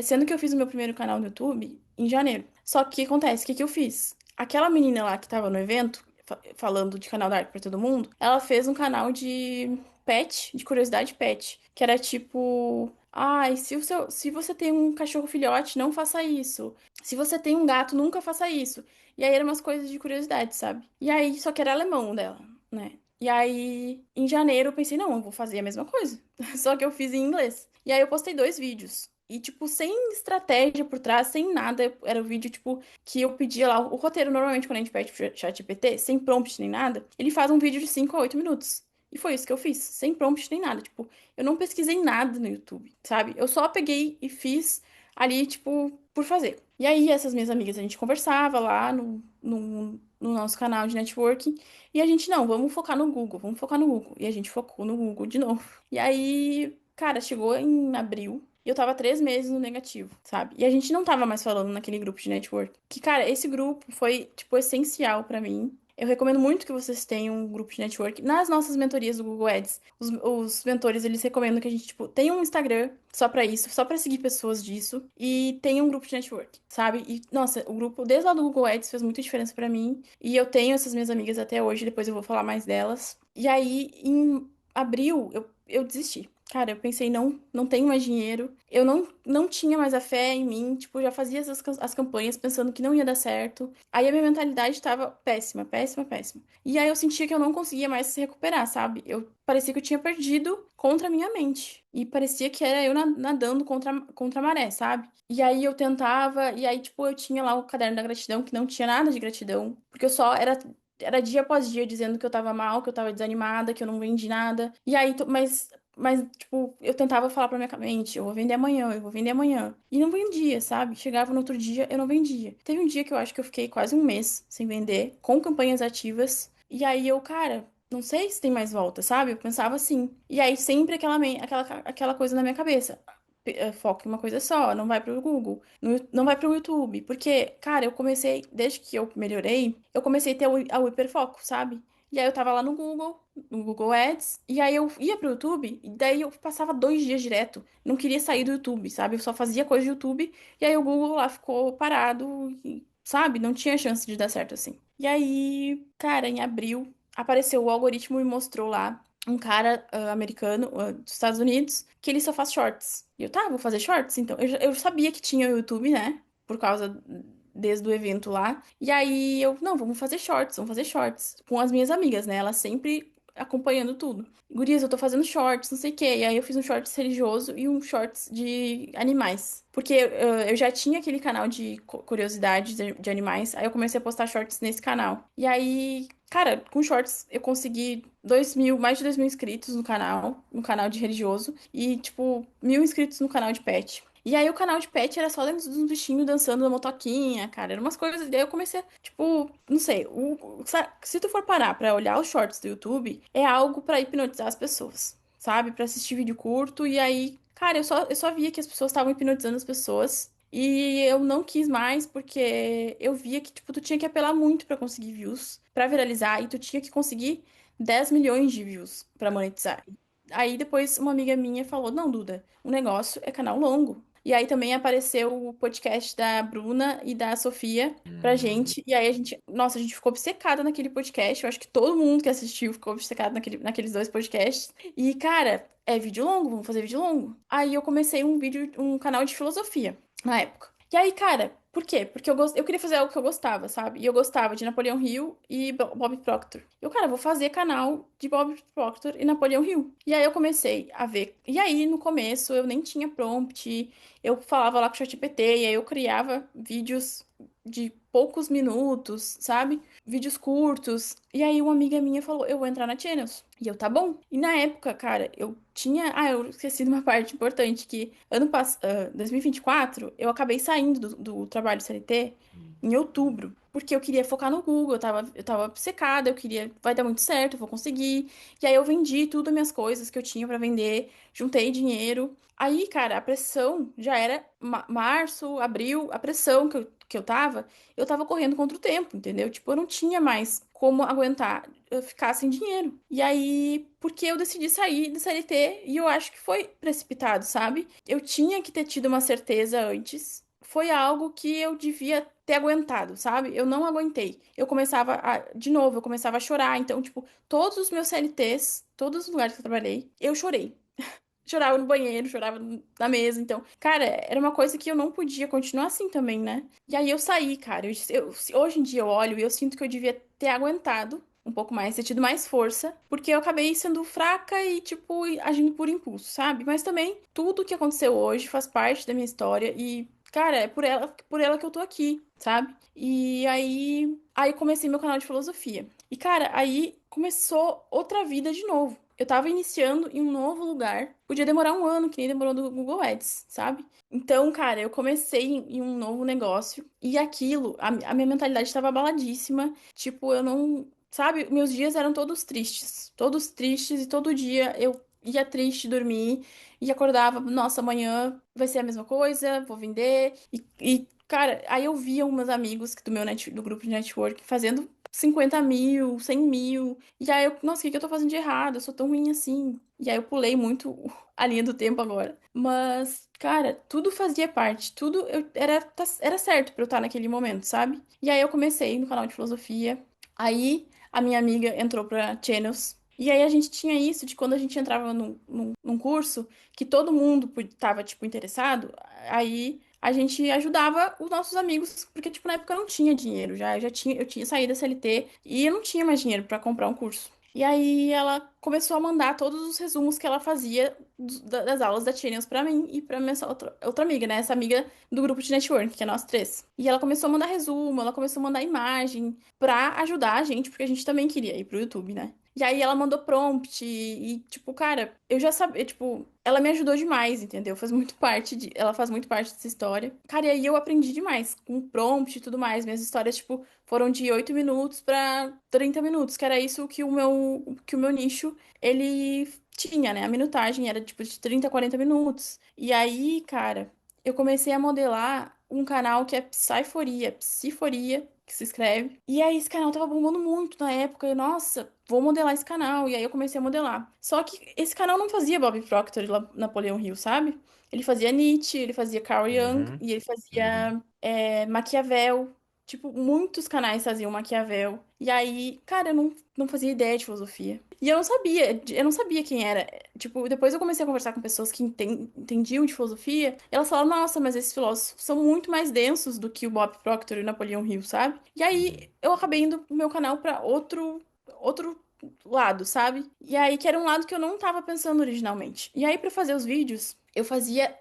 sendo que eu fiz o meu primeiro canal no YouTube em janeiro. Só que o que acontece? O que que eu fiz? Aquela menina lá que tava no evento, falando de canal da arte pra todo mundo, ela fez um canal de pet, de curiosidade pet, que era tipo, ai, se você tem um cachorro filhote, não faça isso. Se você tem um gato, nunca faça isso. E aí eram umas coisas de curiosidade, sabe? E aí, só que era alemão dela, né? E aí, em janeiro, eu pensei, não, eu vou fazer a mesma coisa. Só que eu fiz em inglês. E aí eu postei 2 vídeos. E, tipo, sem estratégia por trás, sem nada. Era o vídeo, tipo, que eu pedia lá. O roteiro, normalmente, quando a gente pede pro ChatGPT, sem prompt nem nada, ele faz um vídeo de 5 a 8 minutos. E foi isso que eu fiz, sem prompt nem nada. Tipo, eu não pesquisei nada no YouTube, sabe? Eu só peguei e fiz ali, tipo, por fazer. E aí, essas minhas amigas, a gente conversava lá no nosso canal de networking. E a gente, não, vamos focar no Google, vamos focar no Google. E a gente focou no Google de novo. E aí, cara, chegou em abril. E eu tava 3 meses no negativo, sabe? E a gente não tava mais falando naquele grupo de network. Que, cara, esse grupo foi, tipo, essencial pra mim. Eu recomendo muito que vocês tenham um grupo de network. Nas nossas mentorias do Google Ads, os mentores, eles recomendam que a gente, tipo, tenha um Instagram só pra isso, só pra seguir pessoas disso, e tenha um grupo de network, sabe? E, nossa, o grupo, desde lá do Google Ads, fez muita diferença pra mim, e eu tenho essas minhas amigas até hoje, depois eu vou falar mais delas. E aí, em abril, eu desisti. Cara, eu pensei, não tenho mais dinheiro. Eu não tinha mais a fé em mim. Tipo, já fazia as campanhas pensando que não ia dar certo. Aí a minha mentalidade tava péssima, péssima, péssima. E aí eu sentia que eu não conseguia mais se recuperar, sabe? Eu parecia que eu tinha perdido contra a minha mente. E parecia que era eu nadando contra a maré, sabe? E aí eu tentava, e aí, tipo, eu tinha lá o caderno da gratidão, que não tinha nada de gratidão. Porque eu só era dia após dia dizendo que eu tava mal, que eu tava desanimada, que eu não vendi nada. E aí, mas, tipo, eu tentava falar pra minha mente, eu vou vender amanhã, eu vou vender amanhã. E não vendia, sabe? Chegava no outro dia, eu não vendia. Teve um dia que eu acho que eu fiquei quase um mês sem vender, com campanhas ativas. E aí eu, cara, não sei se tem mais volta, sabe? Eu pensava assim. E aí sempre aquela coisa na minha cabeça. Foca em uma coisa só, não vai pro Google, não vai pro YouTube. Porque, cara, eu comecei, desde que eu melhorei, eu comecei a ter o hiperfoco, sabe? E aí eu tava lá no Google Ads, e aí eu ia pro YouTube, e daí eu passava 2 dias direto. Não queria sair do YouTube, sabe? Eu só fazia coisa do YouTube, e aí o Google lá ficou parado, sabe? Não tinha chance de dar certo assim. E aí, cara, em abril, apareceu o algoritmo e mostrou lá um cara americano, dos Estados Unidos, que ele só faz shorts. E eu, tá, vou fazer shorts, então. Eu sabia que tinha o YouTube, né? Por causa desde o evento lá. E aí eu, não, vamos fazer shorts. Com as minhas amigas, né? Elas sempre acompanhando tudo. Gurias, eu tô fazendo shorts, não sei o quê. E aí eu fiz um shorts religioso e um shorts de animais. Porque eu já tinha aquele canal de curiosidades de animais. Aí eu comecei a postar shorts nesse canal. E aí, cara, com shorts eu consegui 2.000, mais de 2.000 inscritos no canal de religioso. E, tipo, 1.000 inscritos no canal de pet. E aí o canal de pet era só dentro dos bichinhos dançando na motoquinha, cara. Eram umas coisas. E daí eu comecei, tipo, não sei. Se tu for parar pra olhar os shorts do YouTube, é algo pra hipnotizar as pessoas, sabe? Pra assistir vídeo curto. E aí, cara, eu só via que as pessoas estavam hipnotizando as pessoas. E eu não quis mais porque eu via que, tipo, tu tinha que apelar muito pra conseguir views, pra viralizar. E tu tinha que conseguir 10 milhões de views pra monetizar. Aí depois uma amiga minha falou: Não, Duda, o negócio é canal longo. E aí também apareceu o podcast da Bruna e da Sofia pra Uhum. gente. E aí nossa, a gente ficou obcecada naquele podcast. Eu acho que todo mundo que assistiu ficou obcecado naqueles dois podcasts. E, cara, é vídeo longo, vamos fazer vídeo longo. Aí eu comecei um canal de filosofia na época. E aí, cara, por quê? Porque eu queria fazer algo que eu gostava, sabe? E eu gostava de Napoleão Hill e Bob Proctor. Eu, cara, vou fazer canal de Bob Proctor e Napoleão Hill. E aí eu comecei a ver. E aí, no começo, eu nem tinha prompt. Eu falava lá com o ChatGPT, e aí eu criava vídeos de poucos minutos, sabe? Vídeos curtos. E aí uma amiga minha falou, eu vou entrar na Channels. E eu, tá bom. E na época, cara, eu tinha... Ah, eu esqueci de uma parte importante, que 2024, eu acabei saindo do trabalho CLT em outubro. Porque eu queria focar no Google, eu tava obcecada, eu queria, vai dar muito certo, eu vou conseguir. E aí eu vendi tudo as minhas coisas que eu tinha pra vender, juntei dinheiro. Aí, cara, a pressão já era março, abril, a pressão que eu tava correndo contra o tempo, entendeu? Tipo, eu não tinha mais como aguentar eu ficar sem dinheiro. E aí, porque eu decidi sair do CLT e eu acho que foi precipitado, sabe? Eu tinha que ter tido uma certeza antes. Foi algo que eu devia ter aguentado, sabe? Eu não aguentei. De novo, eu começava a chorar. Então, tipo, todos os meus CLTs, todos os lugares que eu trabalhei, eu chorei. Chorava no banheiro, chorava na mesa. Então, cara, era uma coisa que eu não podia continuar assim também, né? E aí eu saí, cara. Hoje em dia eu olho e eu sinto que eu devia ter aguentado um pouco mais, ter tido mais força, porque eu acabei sendo fraca e, tipo, agindo por impulso, sabe? Mas também, tudo que aconteceu hoje faz parte da minha história e, cara, é por ela que eu tô aqui, sabe? E aí comecei meu canal de filosofia. E, cara, aí começou outra vida de novo. Eu tava iniciando em um novo lugar. Podia demorar um ano, que nem demorou do Google Ads, sabe? Então, cara, eu comecei em um novo negócio e aquilo, a minha mentalidade estava abaladíssima. Tipo, eu não. Sabe, meus dias eram todos tristes. Todos tristes e todo dia eu ia triste dormir e acordava, nossa, amanhã vai ser a mesma coisa, vou vender. Cara, aí eu via os meus amigos do grupo de network fazendo 50 mil, 100 mil. E aí eu, nossa, o que que eu tô fazendo de errado? Eu sou tão ruim assim. E aí eu pulei muito a linha do tempo agora. Mas, cara, tudo fazia parte. Tudo era certo pra eu estar naquele momento, sabe? E aí eu comecei no canal de filosofia. Aí a minha amiga entrou pra Channels. E aí a gente tinha isso de quando a gente entrava num curso que todo mundo tava, tipo, interessado. Aí a gente ajudava os nossos amigos, porque, tipo, na época eu não tinha dinheiro já. Eu tinha saído da CLT e eu não tinha mais dinheiro pra comprar um curso. E aí ela começou a mandar todos os resumos que ela fazia das aulas da Channels pra mim e pra minha outra amiga, né? Essa amiga do grupo de network, que é nós três. E ela começou a mandar resumo, ela começou a mandar imagem pra ajudar a gente, porque a gente também queria ir pro YouTube, né? E aí ela mandou prompt tipo, cara, eu já sabia, tipo, ela me ajudou demais, entendeu? Ela faz muito parte dessa história. Cara, e aí eu aprendi demais com prompt e tudo mais. Minhas histórias, tipo, foram de 8 minutos pra 30 minutos, que era isso que o meu nicho, ele tinha, né? A minutagem era, tipo, de 30 a 40 minutos. E aí, cara, eu comecei a modelar um canal que é Psiforia, que se escreve. E aí esse canal tava bombando muito na época. E, nossa, vou modelar esse canal. E aí eu comecei a modelar. Só que esse canal não fazia Bob Proctor e Napoleão Hill, sabe? Ele fazia Nietzsche, ele fazia Carl Jung Uhum. e ele Uhum. fazia Maquiavel. Tipo, muitos canais faziam Maquiavel. E aí, cara, eu não fazia ideia de filosofia. E eu não sabia quem era. Tipo, depois eu comecei a conversar com pessoas que entendiam de filosofia. E elas falaram, nossa, mas esses filósofos são muito mais densos do que o Bob Proctor e o Napoleão Hill, sabe? E aí, Uhum. eu acabei indo pro meu canal pra outro lado, sabe? E aí, que era um lado que eu não tava pensando originalmente. E aí, pra fazer os vídeos, eu fazia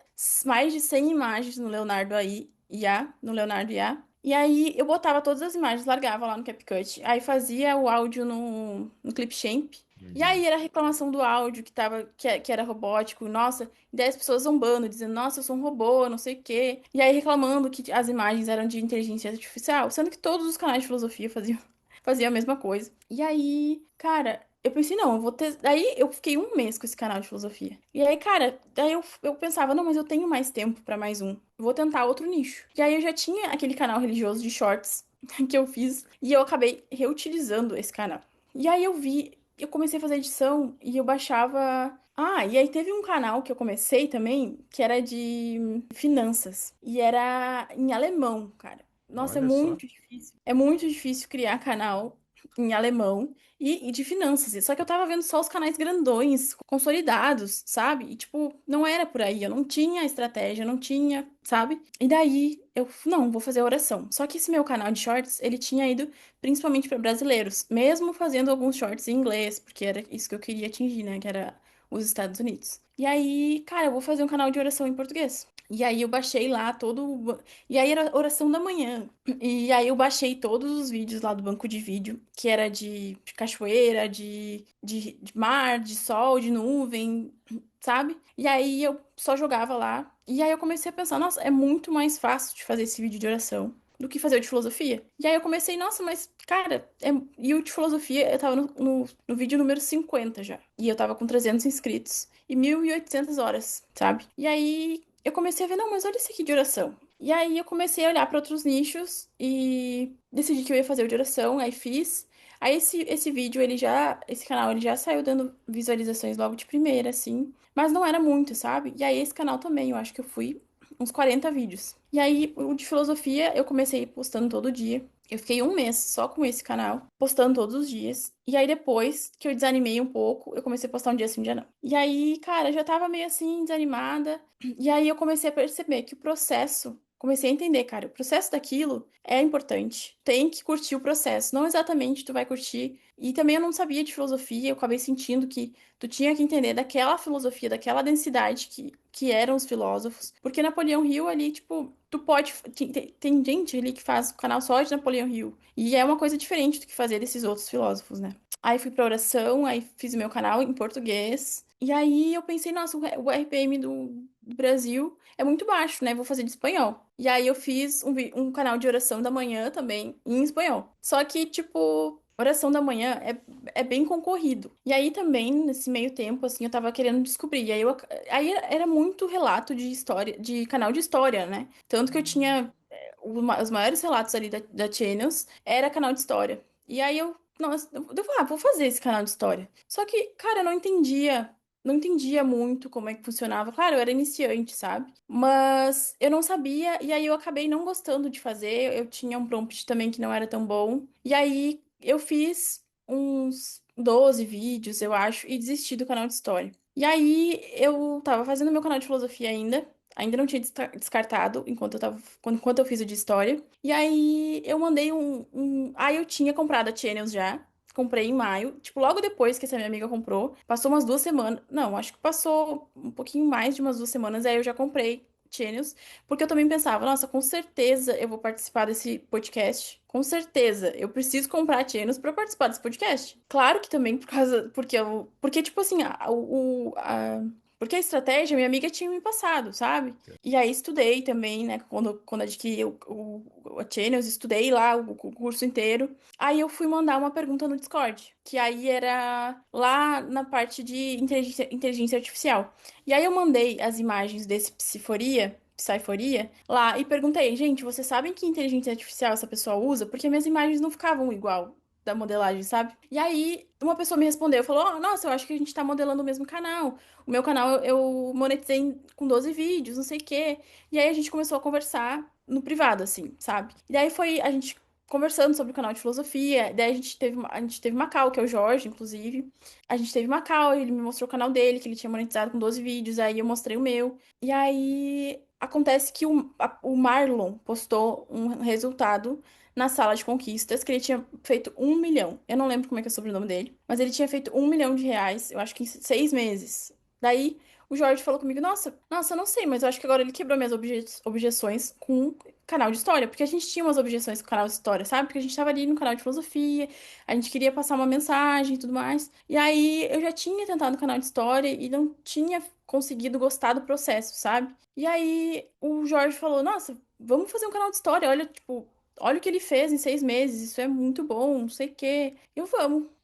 mais de 100 imagens no Leonardo AI, IA, no Leonardo IA. E aí eu botava todas as imagens, largava lá no CapCut. Aí fazia o áudio no Clipchamp. E Uhum. aí era reclamação do áudio que era robótico. Nossa, e daí as pessoas zombando, dizendo, nossa, eu sou um robô, não sei o quê. E aí reclamando que as imagens eram de inteligência artificial, sendo que todos os canais de filosofia faziam a mesma coisa. E aí, cara, eu pensei, não, eu vou ter. Daí eu fiquei um mês com esse canal de filosofia. E aí, cara, daí eu pensava, não, mas eu tenho mais tempo pra mais um. Vou tentar outro nicho. E aí eu já tinha aquele canal religioso de shorts que eu fiz. E eu acabei reutilizando esse canal. E aí eu comecei a fazer edição e eu baixava. Ah, e aí teve um canal que eu comecei também, que era de finanças. E era em alemão, cara. Nossa, é Olha só. muito difícil. É muito difícil criar canal em alemão e de finanças. Só que eu tava vendo só os canais grandões, consolidados, sabe? E, tipo, não era por aí. Eu não tinha estratégia, eu não tinha, sabe? E daí eu, não, vou fazer oração. Só que esse meu canal de shorts, ele tinha ido principalmente para brasileiros, mesmo fazendo alguns shorts em inglês, porque era isso que eu queria atingir, né? Que era os Estados Unidos. E aí, cara, eu vou fazer um canal de oração em português. E aí eu baixei lá todo. E aí era oração da manhã. E aí eu baixei todos os vídeos lá do banco de vídeo, que era de cachoeira, de mar, de sol, de nuvem, sabe? E aí eu só jogava lá. E aí eu comecei a pensar, nossa, é muito mais fácil de fazer esse vídeo de oração do que fazer o de filosofia. E aí eu comecei, nossa, mas, cara, e o de filosofia, eu tava no vídeo número 50 já. E eu tava com 300 inscritos e 1.800 horas, sabe? E aí eu comecei a ver, não, mas olha esse aqui de oração. E aí eu comecei a olhar para outros nichos e decidi que eu ia fazer o de oração, aí fiz. Aí esse vídeo, esse canal, ele já saiu dando visualizações logo de primeira, assim. Mas não era muito, sabe? E aí esse canal também, eu acho que eu fui uns 40 vídeos. E aí o de filosofia, eu comecei postando todo dia. Eu fiquei um mês só com esse canal, postando todos os dias. E aí, depois que eu desanimei um pouco, eu comecei a postar um dia sim, um dia não. E aí, cara, eu já tava meio assim, desanimada. E aí, eu comecei a perceber que o processo. Comecei a entender, cara, o processo daquilo é importante. Tem que curtir o processo. Não exatamente tu vai curtir. E também eu não sabia de filosofia, eu acabei sentindo que tu tinha que entender daquela filosofia, daquela densidade que eram os filósofos. Porque Napoleão Hill ali, tipo, tu pode. Tem gente ali que faz o canal só de Napoleão Hill. E é uma coisa diferente do que fazer desses outros filósofos, né? Aí fui pra oração, aí fiz o meu canal em português. E aí eu pensei, nossa, o RPM do Brasil é muito baixo, né? Vou fazer de espanhol. E aí eu fiz um canal de oração da manhã também em espanhol. Só que, tipo, oração da manhã é bem concorrido. E aí também, nesse meio tempo, assim, eu tava querendo descobrir. E aí era muito relato de história, de canal de história, né? Tanto que eu tinha os maiores relatos ali da Channels era canal de história. E aí nossa, vou fazer esse canal de história. Só que, cara, eu não entendia muito como é que funcionava. Claro, eu era iniciante, sabe? Mas eu não sabia, e aí eu acabei não gostando de fazer. Eu tinha um prompt também que não era tão bom. E aí eu fiz uns 12 vídeos, eu acho, e desisti do canal de história. E aí eu tava fazendo meu canal de filosofia ainda. Ainda não tinha descartado enquanto eu fiz o de história. E aí eu mandei Aí eu tinha comprado a Channels já. Comprei em maio. Tipo, logo depois que essa minha amiga comprou. Passou umas 2 semanas. Não, acho que passou um pouquinho mais de umas 2 semanas. Aí eu já comprei Channels. Porque eu também pensava, nossa, com certeza eu vou participar desse podcast. Com certeza. Eu preciso comprar Channels pra participar desse podcast. Claro que também por causa. Porque, tipo assim, porque a estratégia minha amiga tinha me passado, sabe? E aí estudei também, né? Quando adquiri a Channels, estudei lá o curso inteiro. Aí eu fui mandar uma pergunta no Discord, que aí era lá na parte de inteligência artificial. E aí eu mandei as imagens desse Psiforia lá e perguntei, gente, vocês sabem que inteligência artificial essa pessoa usa? Porque minhas imagens não ficavam igual da modelagem, sabe? E aí, uma pessoa me respondeu, falou, nossa, eu acho que a gente tá modelando o mesmo canal. O meu canal eu monetizei com 12 vídeos, não sei o quê. E aí a gente começou a conversar no privado, assim, sabe? E daí foi a gente conversando sobre o canal de filosofia. Daí a gente teve uma call, que é o Jorge, inclusive. A gente teve uma call, ele me mostrou o canal dele, que ele tinha monetizado com 12 vídeos, aí eu mostrei o meu. E aí acontece que o Marlon postou um resultado na sala de conquistas, que ele tinha feito 1 milhão. Eu não lembro como é que é o sobrenome dele, mas ele tinha feito 1 milhão de reais, eu acho que em 6 meses. Daí o Jorge falou comigo, nossa, eu não sei, mas eu acho que agora ele quebrou minhas objeções com canal de história, porque a gente tinha umas objeções com o canal de história, sabe? Porque a gente tava ali no canal de filosofia, a gente queria passar uma mensagem e tudo mais. E aí eu já tinha tentado no canal de história e não tinha conseguido gostar do processo, sabe? E aí o Jorge falou: Nossa, vamos fazer um canal de história. Olha, tipo, olha o que ele fez em 6 meses, isso é muito bom, não sei o quê. Eu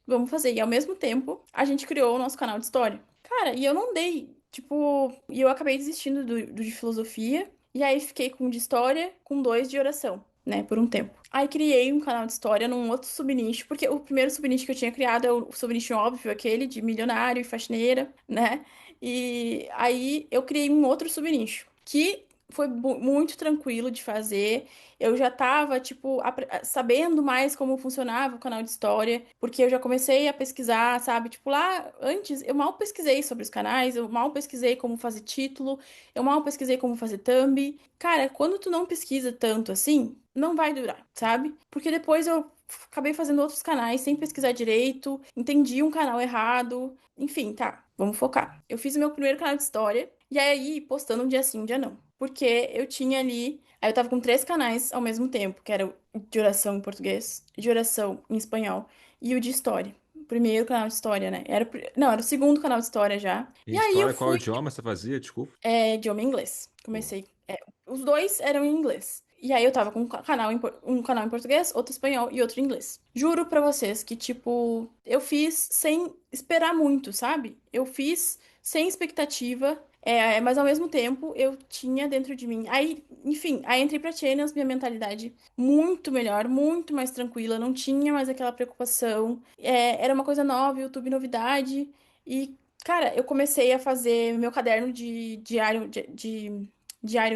vamos fazer. E ao mesmo tempo, a gente criou o nosso canal de história. Cara, e eu não dei, tipo, e eu acabei desistindo do de filosofia. E aí fiquei com o de história, com dois de oração, né, por um tempo. Aí criei um canal de história num outro subnicho, porque o primeiro subnicho que eu tinha criado é o subnicho óbvio, aquele de milionário e faxineira, né? E aí eu criei um outro subnicho, que foi muito tranquilo de fazer. Eu já tava, tipo, sabendo mais como funcionava o canal de história, porque eu já comecei a pesquisar, sabe? Tipo, lá antes eu mal pesquisei sobre os canais, eu mal pesquisei como fazer título, eu mal pesquisei como fazer thumb. Cara, quando tu não pesquisa tanto assim, não vai durar, sabe? Porque depois eu acabei fazendo outros canais sem pesquisar direito, entendi um canal errado. Enfim, tá, vamos focar. Eu fiz o meu primeiro canal de história e aí postando um dia sim, um dia não. Porque eu tinha ali. Aí eu tava com três canais ao mesmo tempo, que era o de oração em português, de oração em espanhol e o de história. O primeiro canal de história, né? Não, era o segundo canal de história já. Em E aí eu história, qual fui idioma você fazia? Desculpa. idioma inglês. Pô. Comecei. Os dois eram em inglês. E aí eu tava com um canal em português, outro em espanhol e outro em inglês. Juro pra vocês que, tipo, eu fiz sem esperar muito, sabe? Eu fiz sem expectativa, mas ao mesmo tempo eu tinha dentro de mim. Aí, enfim, aí entrei pra Channels, minha mentalidade muito melhor, muito mais tranquila, não tinha mais aquela preocupação. Era uma coisa nova, YouTube novidade. E cara, eu comecei a fazer meu caderno de diário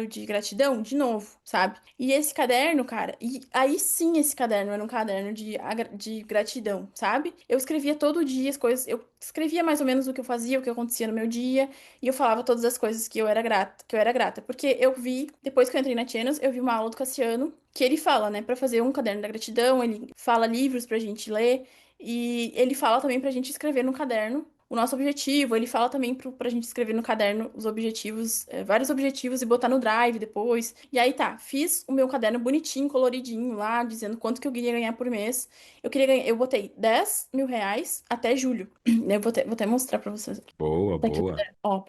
de gratidão de novo, sabe? E esse caderno, cara, e aí sim esse caderno era um caderno de gratidão, sabe? Eu escrevia todo dia as coisas, eu escrevia mais ou menos o que eu fazia, o que acontecia no meu dia, e eu falava todas as coisas que eu era grata, porque eu vi, depois que eu entrei na Channels, eu vi uma aula do Cassiano, que ele fala, né, pra fazer um caderno da gratidão, ele fala livros pra gente ler, e ele fala também pra gente escrever no caderno o nosso objetivo. Ele fala também pra gente escrever no caderno os objetivos, vários objetivos e botar no Drive depois. E aí tá, fiz o meu caderno bonitinho, coloridinho lá, dizendo quanto que eu queria ganhar por mês. Eu botei 10 mil reais até julho. Eu vou até mostrar pra vocês. Boa, Tá aqui o boa. caderno, ó.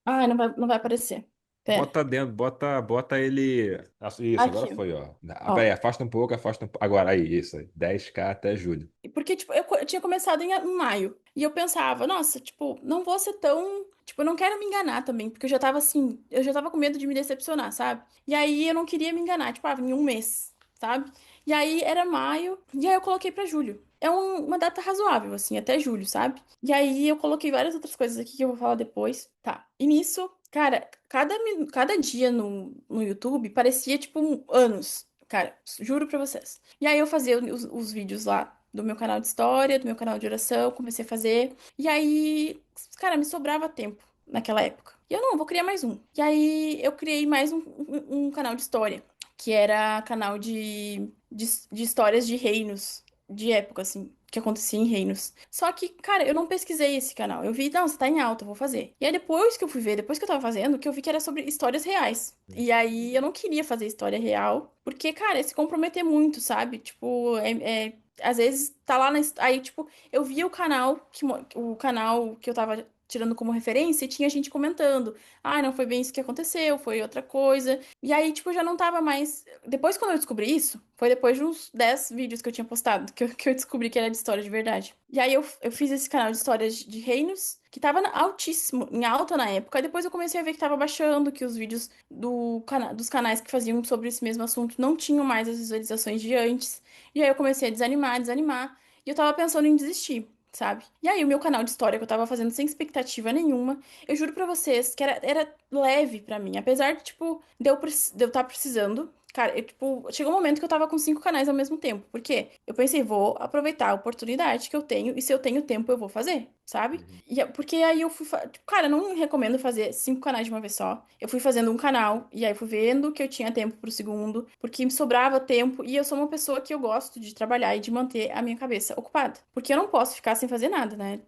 Ah, não vai aparecer. Pera. Bota dentro, bota ele. Isso, agora Aqui, foi, ó. ó. Peraí, afasta um pouco, afasta um pouco. Agora, aí, isso aí. 10K até julho. Porque, tipo, eu tinha começado em maio. E eu pensava, nossa, tipo, não vou ser tão. Tipo, eu não quero me enganar também. Porque eu já tava assim. Eu já tava com medo de me decepcionar, sabe? E aí eu não queria me enganar, tipo, em um mês, sabe? E aí era maio. E aí eu coloquei pra julho. É uma data razoável, assim, até julho, sabe? E aí eu coloquei várias outras coisas aqui que eu vou falar depois. Tá. E nisso, cara, cada dia no YouTube parecia, tipo, anos. Cara, juro pra vocês. E aí eu fazia os vídeos lá do meu canal de história, do meu canal de oração, comecei a fazer. E aí, cara, me sobrava tempo naquela época. E eu não, vou criar mais um. E aí eu criei mais um canal de história, que era canal de histórias de reinos, de época, assim. Que acontecia em reinos. Só que, cara, eu não pesquisei esse canal. Eu vi, não, você tá em alta, eu vou fazer. E aí depois que eu fui ver, depois que eu tava fazendo, que eu vi que era sobre histórias reais. E aí eu não queria fazer história real, porque, cara, é se comprometer muito, sabe? Tipo, às vezes tá lá na. Aí, tipo, eu via o canal que eu tava tirando como referência, e tinha gente comentando. Ah, não foi bem isso que aconteceu, foi outra coisa. E aí, tipo, eu já não tava mais. Depois, quando eu descobri isso, foi depois de uns 10 vídeos que eu tinha postado, que eu descobri que era de história de verdade. E aí eu fiz esse canal de histórias de reinos, que tava altíssimo, em alta na época. E depois eu comecei a ver que tava baixando, que os vídeos dos canais que faziam sobre esse mesmo assunto não tinham mais as visualizações de antes. E aí eu comecei a desanimar. E eu tava pensando em desistir, sabe? E aí o meu canal de história que eu tava fazendo sem expectativa nenhuma, eu juro pra vocês que era leve pra mim. Apesar de, tipo, de eu estar precisando. Cara, tipo, chegou um momento que eu tava com 5 canais ao mesmo tempo. Por quê? Eu pensei, vou aproveitar a oportunidade que eu tenho, e se eu tenho tempo, eu vou fazer, sabe? Uhum. Porque aí eu fui. Tipo, cara, eu não recomendo fazer 5 canais de uma vez só. Eu fui fazendo um canal, e aí fui vendo que eu tinha tempo pro segundo, porque me sobrava tempo, e eu sou uma pessoa que eu gosto de trabalhar e de manter a minha cabeça ocupada. Porque eu não posso ficar sem fazer nada, né?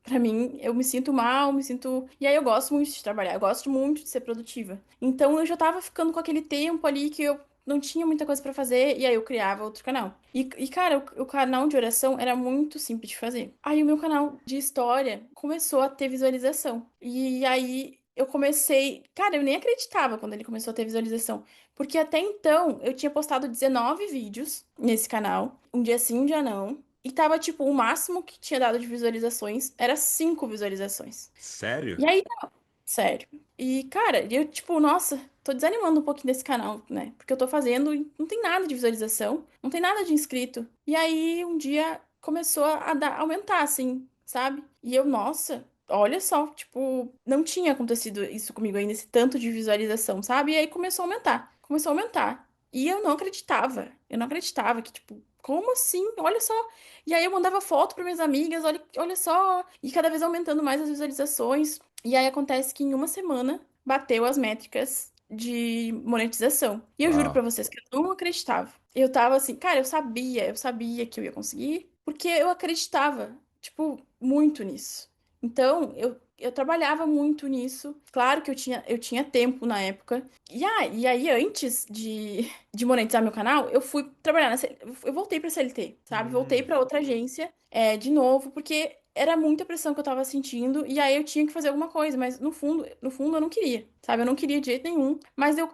Pra mim, eu me sinto mal, me sinto. E aí eu gosto muito de trabalhar, eu gosto muito de ser produtiva. Então eu já tava ficando com aquele tempo ali que eu não tinha muita coisa pra fazer, e aí eu criava outro canal. Cara, o canal de oração era muito simples de fazer. Aí o meu canal de história começou a ter visualização. E aí eu comecei. Cara, eu nem acreditava quando ele começou a ter visualização. Porque até então eu tinha postado 19 vídeos nesse canal, um dia sim, um dia não. E tava, tipo, o máximo que tinha dado de visualizações era 5 visualizações. Sério? E aí, sério. E, cara, eu, tipo, nossa, tô desanimando um pouquinho desse canal, né? Porque eu tô fazendo e não tem nada de visualização, não tem nada de inscrito. E aí, um dia começou a aumentar, assim, sabe? E eu, nossa, olha só, tipo, não tinha acontecido isso comigo ainda, esse tanto de visualização, sabe? E aí começou a aumentar, começou a aumentar. E eu não acreditava que, tipo, como assim? Olha só. E aí eu mandava foto para minhas amigas, olha só. E cada vez aumentando mais as visualizações. E aí acontece que em uma semana bateu as métricas de monetização. E eu juro Uau. pra vocês que eu não acreditava. Eu tava assim, cara, eu sabia que eu ia conseguir, porque eu acreditava, tipo, muito nisso. Então, eu trabalhava muito nisso. Claro que eu tinha tempo na época. E aí, antes de monetizar meu canal, eu fui trabalhar eu voltei pra CLT, sabe? Voltei Hum, pra outra agência, de novo, porque era muita pressão que eu tava sentindo, e aí eu tinha que fazer alguma coisa, mas no fundo eu não queria, sabe? Eu não queria de jeito nenhum. Mas eu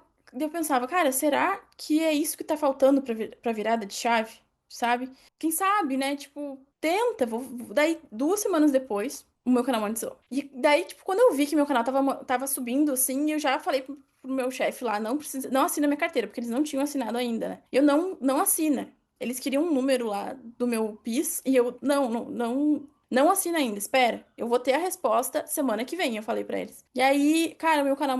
pensava, cara, será que é isso que tá faltando pra virada de chave, sabe? Quem sabe, né? Tipo, tenta. Daí, 2 semanas depois, o meu canal monetizou. E daí, tipo, quando eu vi que meu canal tava subindo, assim, eu já falei pro meu chefe lá, não precisa, não assina minha carteira, porque eles não tinham assinado ainda, né? Eu não assina. Eles queriam um número lá do meu PIS e eu, não assina ainda, espera. Eu vou ter a resposta semana que vem, eu falei pra eles. E aí, cara, meu canal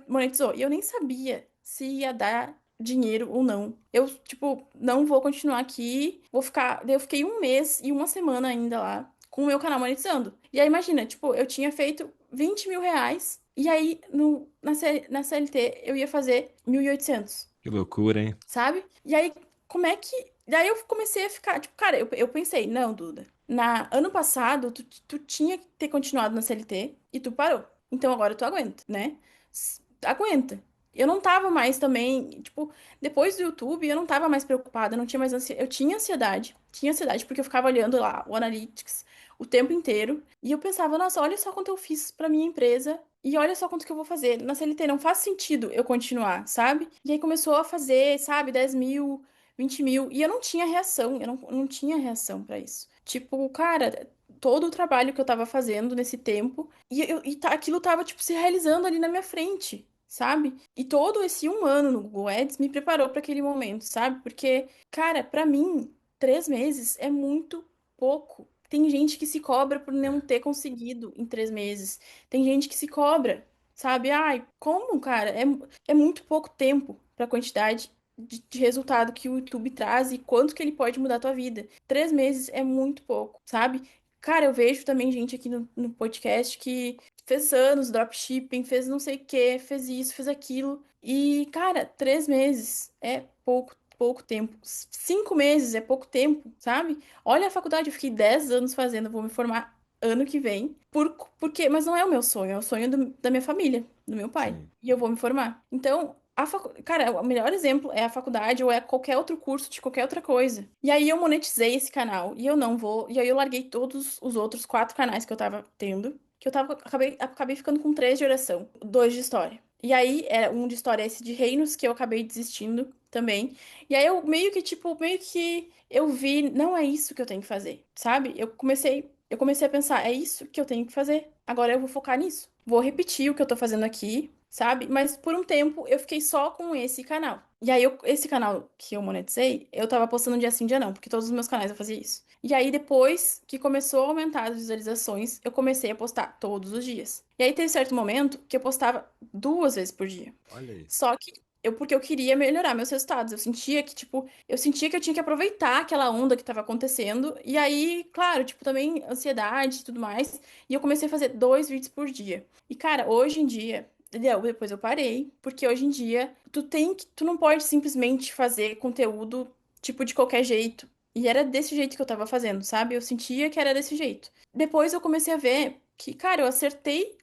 monetizou. E eu nem sabia se ia dar dinheiro ou não. Eu, tipo, não vou continuar aqui. Vou ficar. Daí eu fiquei um mês e uma semana ainda lá com o meu canal monetizando. E aí, imagina, tipo, eu tinha feito 20 mil reais. E aí, na CLT, eu ia fazer 1.800, que loucura, hein? sabe? E aí, como é que. Daí eu comecei a ficar, tipo, cara, eu pensei, não, Duda, ano passado tu tinha que ter continuado na CLT e tu parou. Então agora tu aguenta, né? Aguenta. Eu não tava mais também, tipo, depois do YouTube, eu não tava mais preocupada, não tinha mais ansiedade. Eu tinha ansiedade porque eu ficava olhando lá o Analytics o tempo inteiro e eu pensava, nossa, olha só quanto eu fiz pra minha empresa e olha só quanto que eu vou fazer. Na CLT não faz sentido eu continuar, sabe? E aí começou a fazer, sabe, 10 mil, 20 mil. E eu não tinha reação, eu não tinha reação pra isso. Tipo, cara, todo o trabalho que eu tava fazendo nesse tempo, aquilo tava, tipo, se realizando ali na minha frente, sabe? E todo esse um ano no Google Ads me preparou pra aquele momento, sabe? Porque, cara, pra mim, 3 meses é muito pouco. Tem gente que se cobra por não ter conseguido em 3 meses. Tem gente que se cobra, sabe? Ai, como, cara? É muito pouco tempo para a quantidade de resultado que o YouTube traz e quanto que ele pode mudar a tua vida. 3 meses é muito pouco, sabe? Cara, eu vejo também gente aqui no podcast que fez anos dropshipping, fez não sei o que, fez isso, fez aquilo. E, cara, 3 meses é pouco tempo. 5 meses é pouco tempo, sabe? Olha a faculdade, eu fiquei 10 anos fazendo, eu vou me formar ano que vem. Porque, mas não é o meu sonho, é o sonho da minha família, do meu pai. Sim. E eu vou me formar. Então, cara, o melhor exemplo é a faculdade ou é qualquer outro curso de qualquer outra coisa. E aí eu monetizei esse canal e eu não vou. E aí eu larguei todos os outros 4 canais que eu tava tendo. que acabei ficando com três de oração, dois de história. E aí, era um de história esse de reinos, que eu acabei desistindo também. E aí eu meio que eu vi, não é isso que eu tenho que fazer, sabe? Eu comecei a pensar, é isso que eu tenho que fazer. Agora eu vou focar nisso. Vou repetir o que eu tô fazendo aqui, sabe? Mas por um tempo eu fiquei só com esse canal. E aí, esse canal que eu monetizei, eu tava postando dia sim, dia não, porque todos os meus canais eu fazia isso. E aí, depois que começou a aumentar as visualizações, eu comecei a postar todos os dias. E aí, teve certo momento que eu postava duas vezes por dia. Olha aí. Só que porque eu queria melhorar meus resultados. Eu sentia que, tipo, eu sentia que eu tinha que aproveitar aquela onda que tava acontecendo. E aí, claro, tipo, também ansiedade e tudo mais. E eu comecei a fazer dois vídeos por dia. E, cara, hoje em dia, entendeu? Depois eu parei, porque hoje em dia tu não pode simplesmente fazer conteúdo, tipo, de qualquer jeito. E era desse jeito que eu tava fazendo, sabe? Eu sentia que era desse jeito. Depois eu comecei a ver que, cara, eu acertei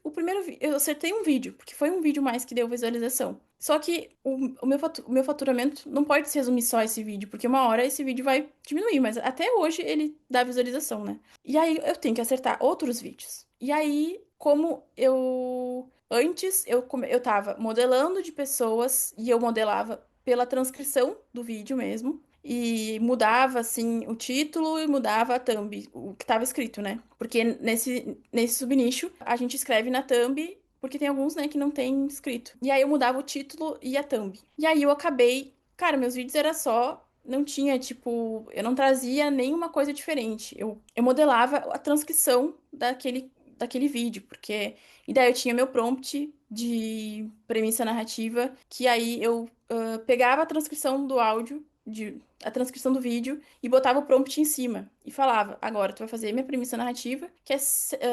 um vídeo, porque foi um vídeo mais que deu visualização. Só que o meu faturamento não pode se resumir só a esse vídeo, porque uma hora esse vídeo vai diminuir, mas até hoje ele dá visualização, né? E aí eu tenho que acertar outros vídeos. E aí, como eu. Antes eu tava modelando de pessoas e eu modelava pela transcrição do vídeo mesmo. E mudava, assim, o título e mudava a thumb, o que tava escrito, né? Porque nesse subnicho, a gente escreve na thumb, porque tem alguns, né, que não tem escrito. E aí eu mudava o título e a thumb. E aí eu acabei. Cara, meus vídeos era só. Não tinha, tipo. Eu não trazia nenhuma coisa diferente. Eu modelava a transcrição daquele vídeo, porque. E daí eu tinha meu prompt de premissa narrativa, que aí eu pegava a transcrição do áudio a transcrição do vídeo e botava o prompt em cima e falava: agora tu vai fazer minha premissa narrativa, que é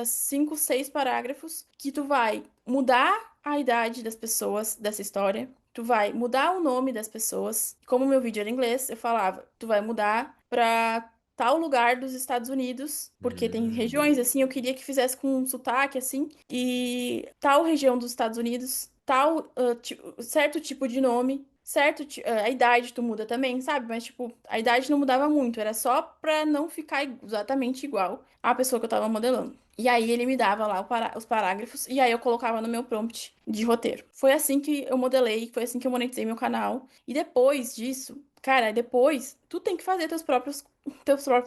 cinco, seis parágrafos, que tu vai mudar a idade das pessoas dessa história, tu vai mudar o nome das pessoas. Como o meu vídeo era em inglês, eu falava: tu vai mudar pra tal lugar dos Estados Unidos, porque tem regiões Hum. assim, eu queria que fizesse com um sotaque assim, e tal região dos Estados Unidos, tal certo tipo de nome, certo, a idade tu muda também, sabe? Mas, tipo, a idade não mudava muito, era só pra não ficar exatamente igual à pessoa que eu tava modelando. E aí ele me dava lá os parágrafos e aí eu colocava no meu prompt de roteiro. Foi assim que eu modelei, foi assim que eu monetizei meu canal. E depois disso, cara, depois tu tem que fazer teus próprios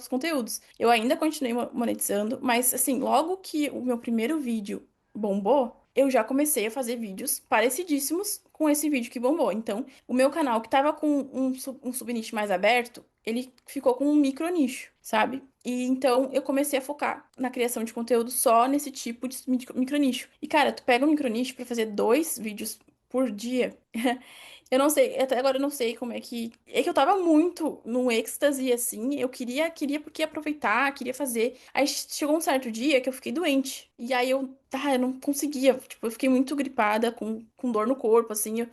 conteúdos. Eu ainda continuei monetizando, mas assim, logo que o meu primeiro vídeo bombou, eu já comecei a fazer vídeos parecidíssimos com esse vídeo que bombou. Então, o meu canal, que tava com um subnicho mais aberto, ele ficou com um micro nicho, sabe? E então eu comecei a focar na criação de conteúdo só nesse tipo de micro nicho. E cara, tu pega um micro nicho pra fazer dois vídeos por dia. Eu não sei, até agora eu não sei como é que. É que eu tava muito num êxtase, assim. Eu queria porque aproveitar, queria fazer. Aí chegou um certo dia que eu fiquei doente. E aí eu não conseguia. Tipo, eu fiquei muito gripada, com dor no corpo, assim.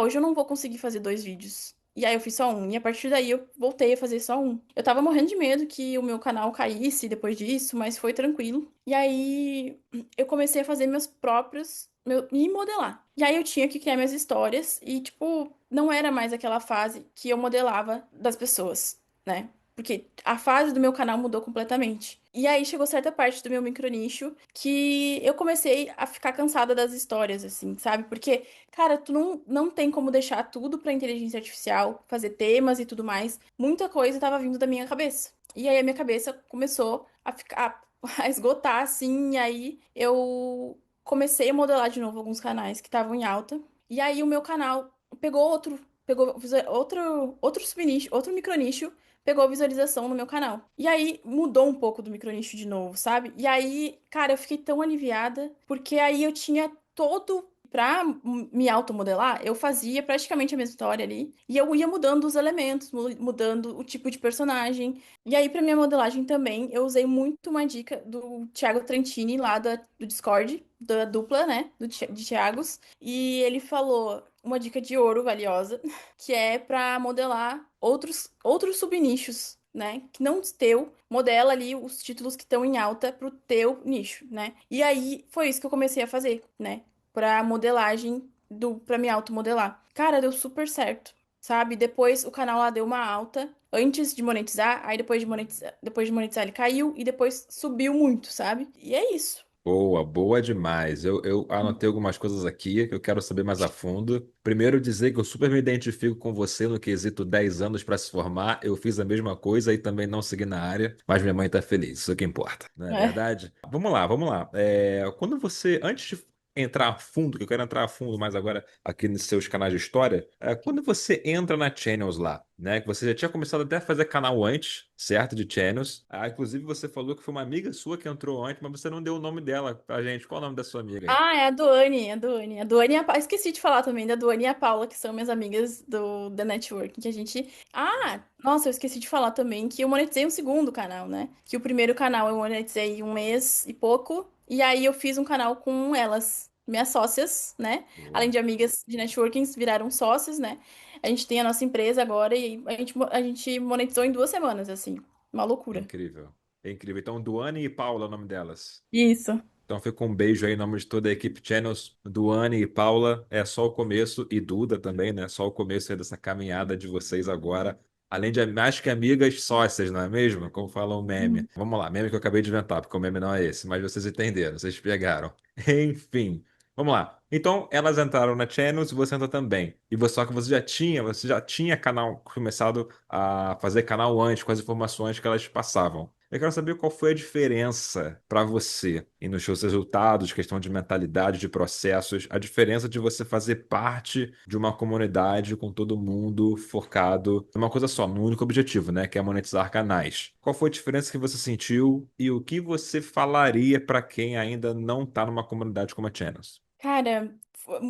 Hoje eu não vou conseguir fazer dois vídeos. E aí eu fiz só um. E a partir daí eu voltei a fazer só um. Eu tava morrendo de medo que o meu canal caísse depois disso, mas foi tranquilo. E aí eu comecei a fazer meus próprios. E modelar. E aí eu tinha que criar minhas histórias e, tipo, não era mais aquela fase que eu modelava das pessoas, né? Porque a fase do meu canal mudou completamente. E aí chegou certa parte do meu micronicho que eu comecei a ficar cansada das histórias, assim, sabe? Porque, cara, tu não tem como deixar tudo pra inteligência artificial, fazer temas e tudo mais. Muita coisa tava vindo da minha cabeça. E aí a minha cabeça começou a ficar, a esgotar, assim, e aí eu comecei a modelar de novo alguns canais que estavam em alta. E aí o meu canal pegou outro subnicho, outro micronicho, pegou visualização no meu canal. E aí mudou um pouco do micronicho de novo, sabe? E aí, cara, eu fiquei tão aliviada, porque aí eu tinha todo. Pra me automodelar, eu fazia praticamente a mesma história ali. E eu ia mudando os elementos, mudando o tipo de personagem. E aí, pra minha modelagem também, eu usei muito uma dica do Thiago Trentini, lá do Discord, da dupla, né? De Thiagos. E ele falou uma dica de ouro valiosa, que é pra modelar outros subnichos, né? Que não teu, modela ali os títulos que estão em alta pro teu nicho, né? E aí foi isso que eu comecei a fazer, né? Pra modelagem pra me automodelar. Cara, deu super certo, sabe? Depois o canal lá deu uma alta antes de monetizar, aí depois de monetizar ele caiu e depois subiu muito, sabe? E é isso. Boa, boa demais. Eu anotei algumas coisas aqui que eu quero saber mais a fundo. Primeiro, dizer que eu super me identifico com você no quesito 10 anos para se formar. Eu fiz a mesma coisa e também não segui na área, mas minha mãe tá feliz, isso é o que importa, não é É. verdade? Vamos lá, vamos lá. Quando você, antes de entrar a fundo, que eu quero entrar a fundo mais agora aqui nos seus canais de história, quando você entra na Channels lá, né, que você já tinha começado até a fazer canal antes, certo, de Channels. Inclusive você falou que foi uma amiga sua que entrou antes, mas você não deu o nome dela pra gente. Qual é o nome da sua amiga aí? Ah, é a Duane, a Duane. A Duane e a Paula. Esqueci de falar também da Duane e a Paula, que são minhas amigas do The Network, que a gente. Ah, nossa, eu esqueci de falar também que eu monetizei um segundo canal, né? Que o primeiro canal eu monetizei um mês e pouco. E aí eu fiz um canal com elas, minhas sócias, né? Além Boa. de amigas de networking, viraram sócias, né? A gente tem a nossa empresa agora e a gente monetizou em 2 semanas, assim. Uma É loucura. incrível. É incrível. Então, Duane e Paula é o nome delas. Isso. Então fica um beijo aí em nome de toda a equipe Channels, Duane e Paula. É só o começo, e Duda também, né? Só o começo aí dessa caminhada de vocês agora. Além de mais que amigas, sócias, não é mesmo? Como fala o meme. Vamos lá, meme que eu acabei de inventar, porque o meme não é esse, mas vocês entenderam, vocês pegaram. Enfim, vamos lá. Então, elas entraram na Channels e você entra também. E você, só que você já tinha canal começado a fazer canal antes com as informações que elas passavam. Eu quero saber qual foi a diferença para você e nos seus resultados, questão de mentalidade, de processos, a diferença de você fazer parte de uma comunidade com todo mundo focado numa coisa só, num único objetivo, né, que é monetizar canais. Qual foi a diferença que você sentiu e o que você falaria para quem ainda não está numa comunidade como a Channels? Cara,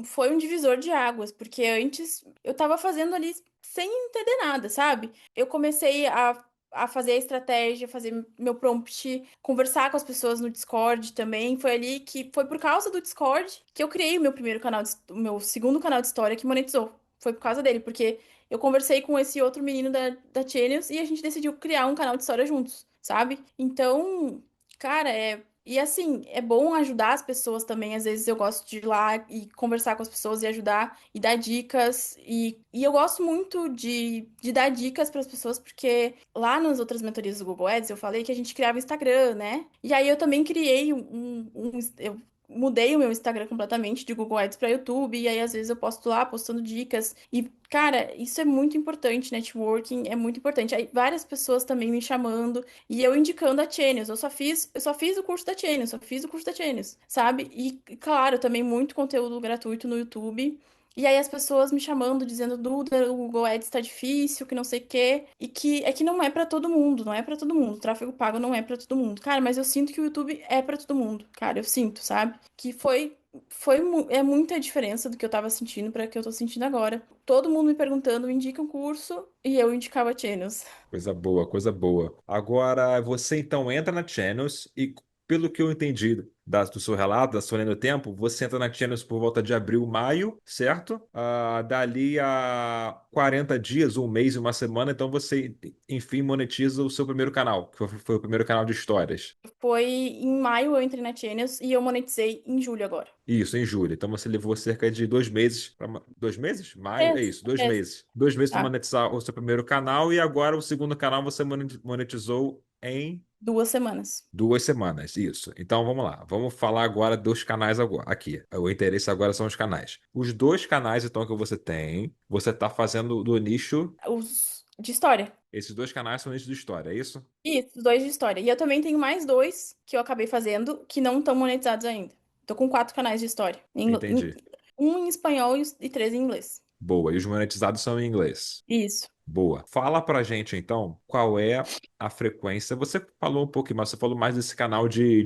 foi um divisor de águas, porque antes eu tava fazendo ali sem entender nada, sabe? Eu comecei a fazer a estratégia, fazer meu prompt, conversar com as pessoas no Discord também. Foi ali que foi por causa do Discord que eu criei o meu primeiro canal, o meu segundo canal de história que monetizou. Foi por causa dele, porque eu conversei com esse outro menino da Channels e a gente decidiu criar um canal de história juntos, sabe? Então, cara, e assim, é bom ajudar as pessoas também. Às vezes eu gosto de ir lá e conversar com as pessoas e ajudar e dar dicas. E eu gosto muito de dar dicas para as pessoas, porque lá nas outras mentorias do Google Ads eu falei que a gente criava Instagram, né? E aí eu também criei eu mudei o meu Instagram completamente de Google Ads para YouTube. E aí às vezes eu posto lá postando dicas. E, cara, isso é muito importante. Networking é muito importante. Aí várias pessoas também me chamando. E eu indicando a Channels, eu só fiz o curso da Channels, só fiz o curso da Channels, sabe? E, claro, também muito conteúdo gratuito no YouTube. E aí as pessoas me chamando, dizendo, Duda, o Google Ads tá difícil, que não sei o quê. E que é que não é pra todo mundo, não é pra todo mundo. O tráfego pago não é pra todo mundo. Cara, mas eu sinto que o YouTube é pra todo mundo. Cara, eu sinto, sabe? Que é muita diferença do que eu tava sentindo pra que eu tô sentindo agora. Todo mundo me perguntando, me indica um curso, e eu indicava a Channels. Coisa boa, coisa boa. Agora, você então entra na Channels e, pelo que eu entendi do seu relato, da sua linha do tempo, você entra na Channels por volta de abril, maio, certo? Dali a 40 dias, um mês e uma semana, então você, enfim, monetiza o seu primeiro canal, que foi o primeiro canal de histórias. Foi em maio eu entrei na Channels e eu monetizei em julho agora. Isso, em julho. Então você levou cerca de 2 meses. 2 meses? Maio? É É, isso, dois é, meses. 2 meses para tá. monetizar o seu primeiro canal e agora o segundo canal você monetizou em 2 semanas. 2 semanas, isso. Então vamos lá. Vamos falar agora dos canais agora. Aqui. O interesse agora são os canais. Os dois canais, então, que você tem, você está fazendo do nicho. Os de história. Esses dois canais são nicho de história, é isso? Isso, os dois de história. E eu também tenho mais dois que eu acabei fazendo que não estão monetizados ainda. Tô com 4 canais de história. Entendi. Um em espanhol e 3 em inglês. Boa. E os monetizados são em inglês. Isso. Boa. Fala pra gente então qual é a frequência. Você falou um pouquinho, mas você falou mais desse canal de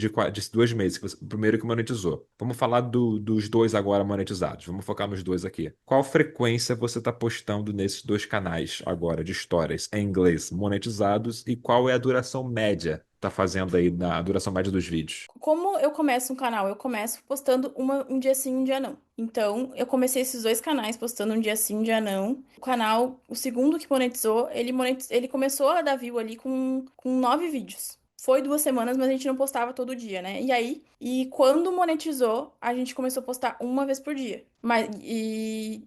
2 meses, o primeiro que monetizou. Vamos falar dos dois agora monetizados. Vamos focar nos dois aqui. Qual frequência você está postando nesses dois canais agora de histórias em inglês monetizados e qual é a duração média que tá fazendo aí na duração média dos vídeos? Como eu começo um canal? Eu começo postando um dia sim, um dia não. Então, eu comecei esses 2 canais postando um dia sim, um dia não. O canal, o segundo que monetizou, ele começou a dar view ali com 9 vídeos. foi 2 semanas, mas a gente não postava todo dia, né? E quando monetizou, a gente começou a postar uma vez por dia.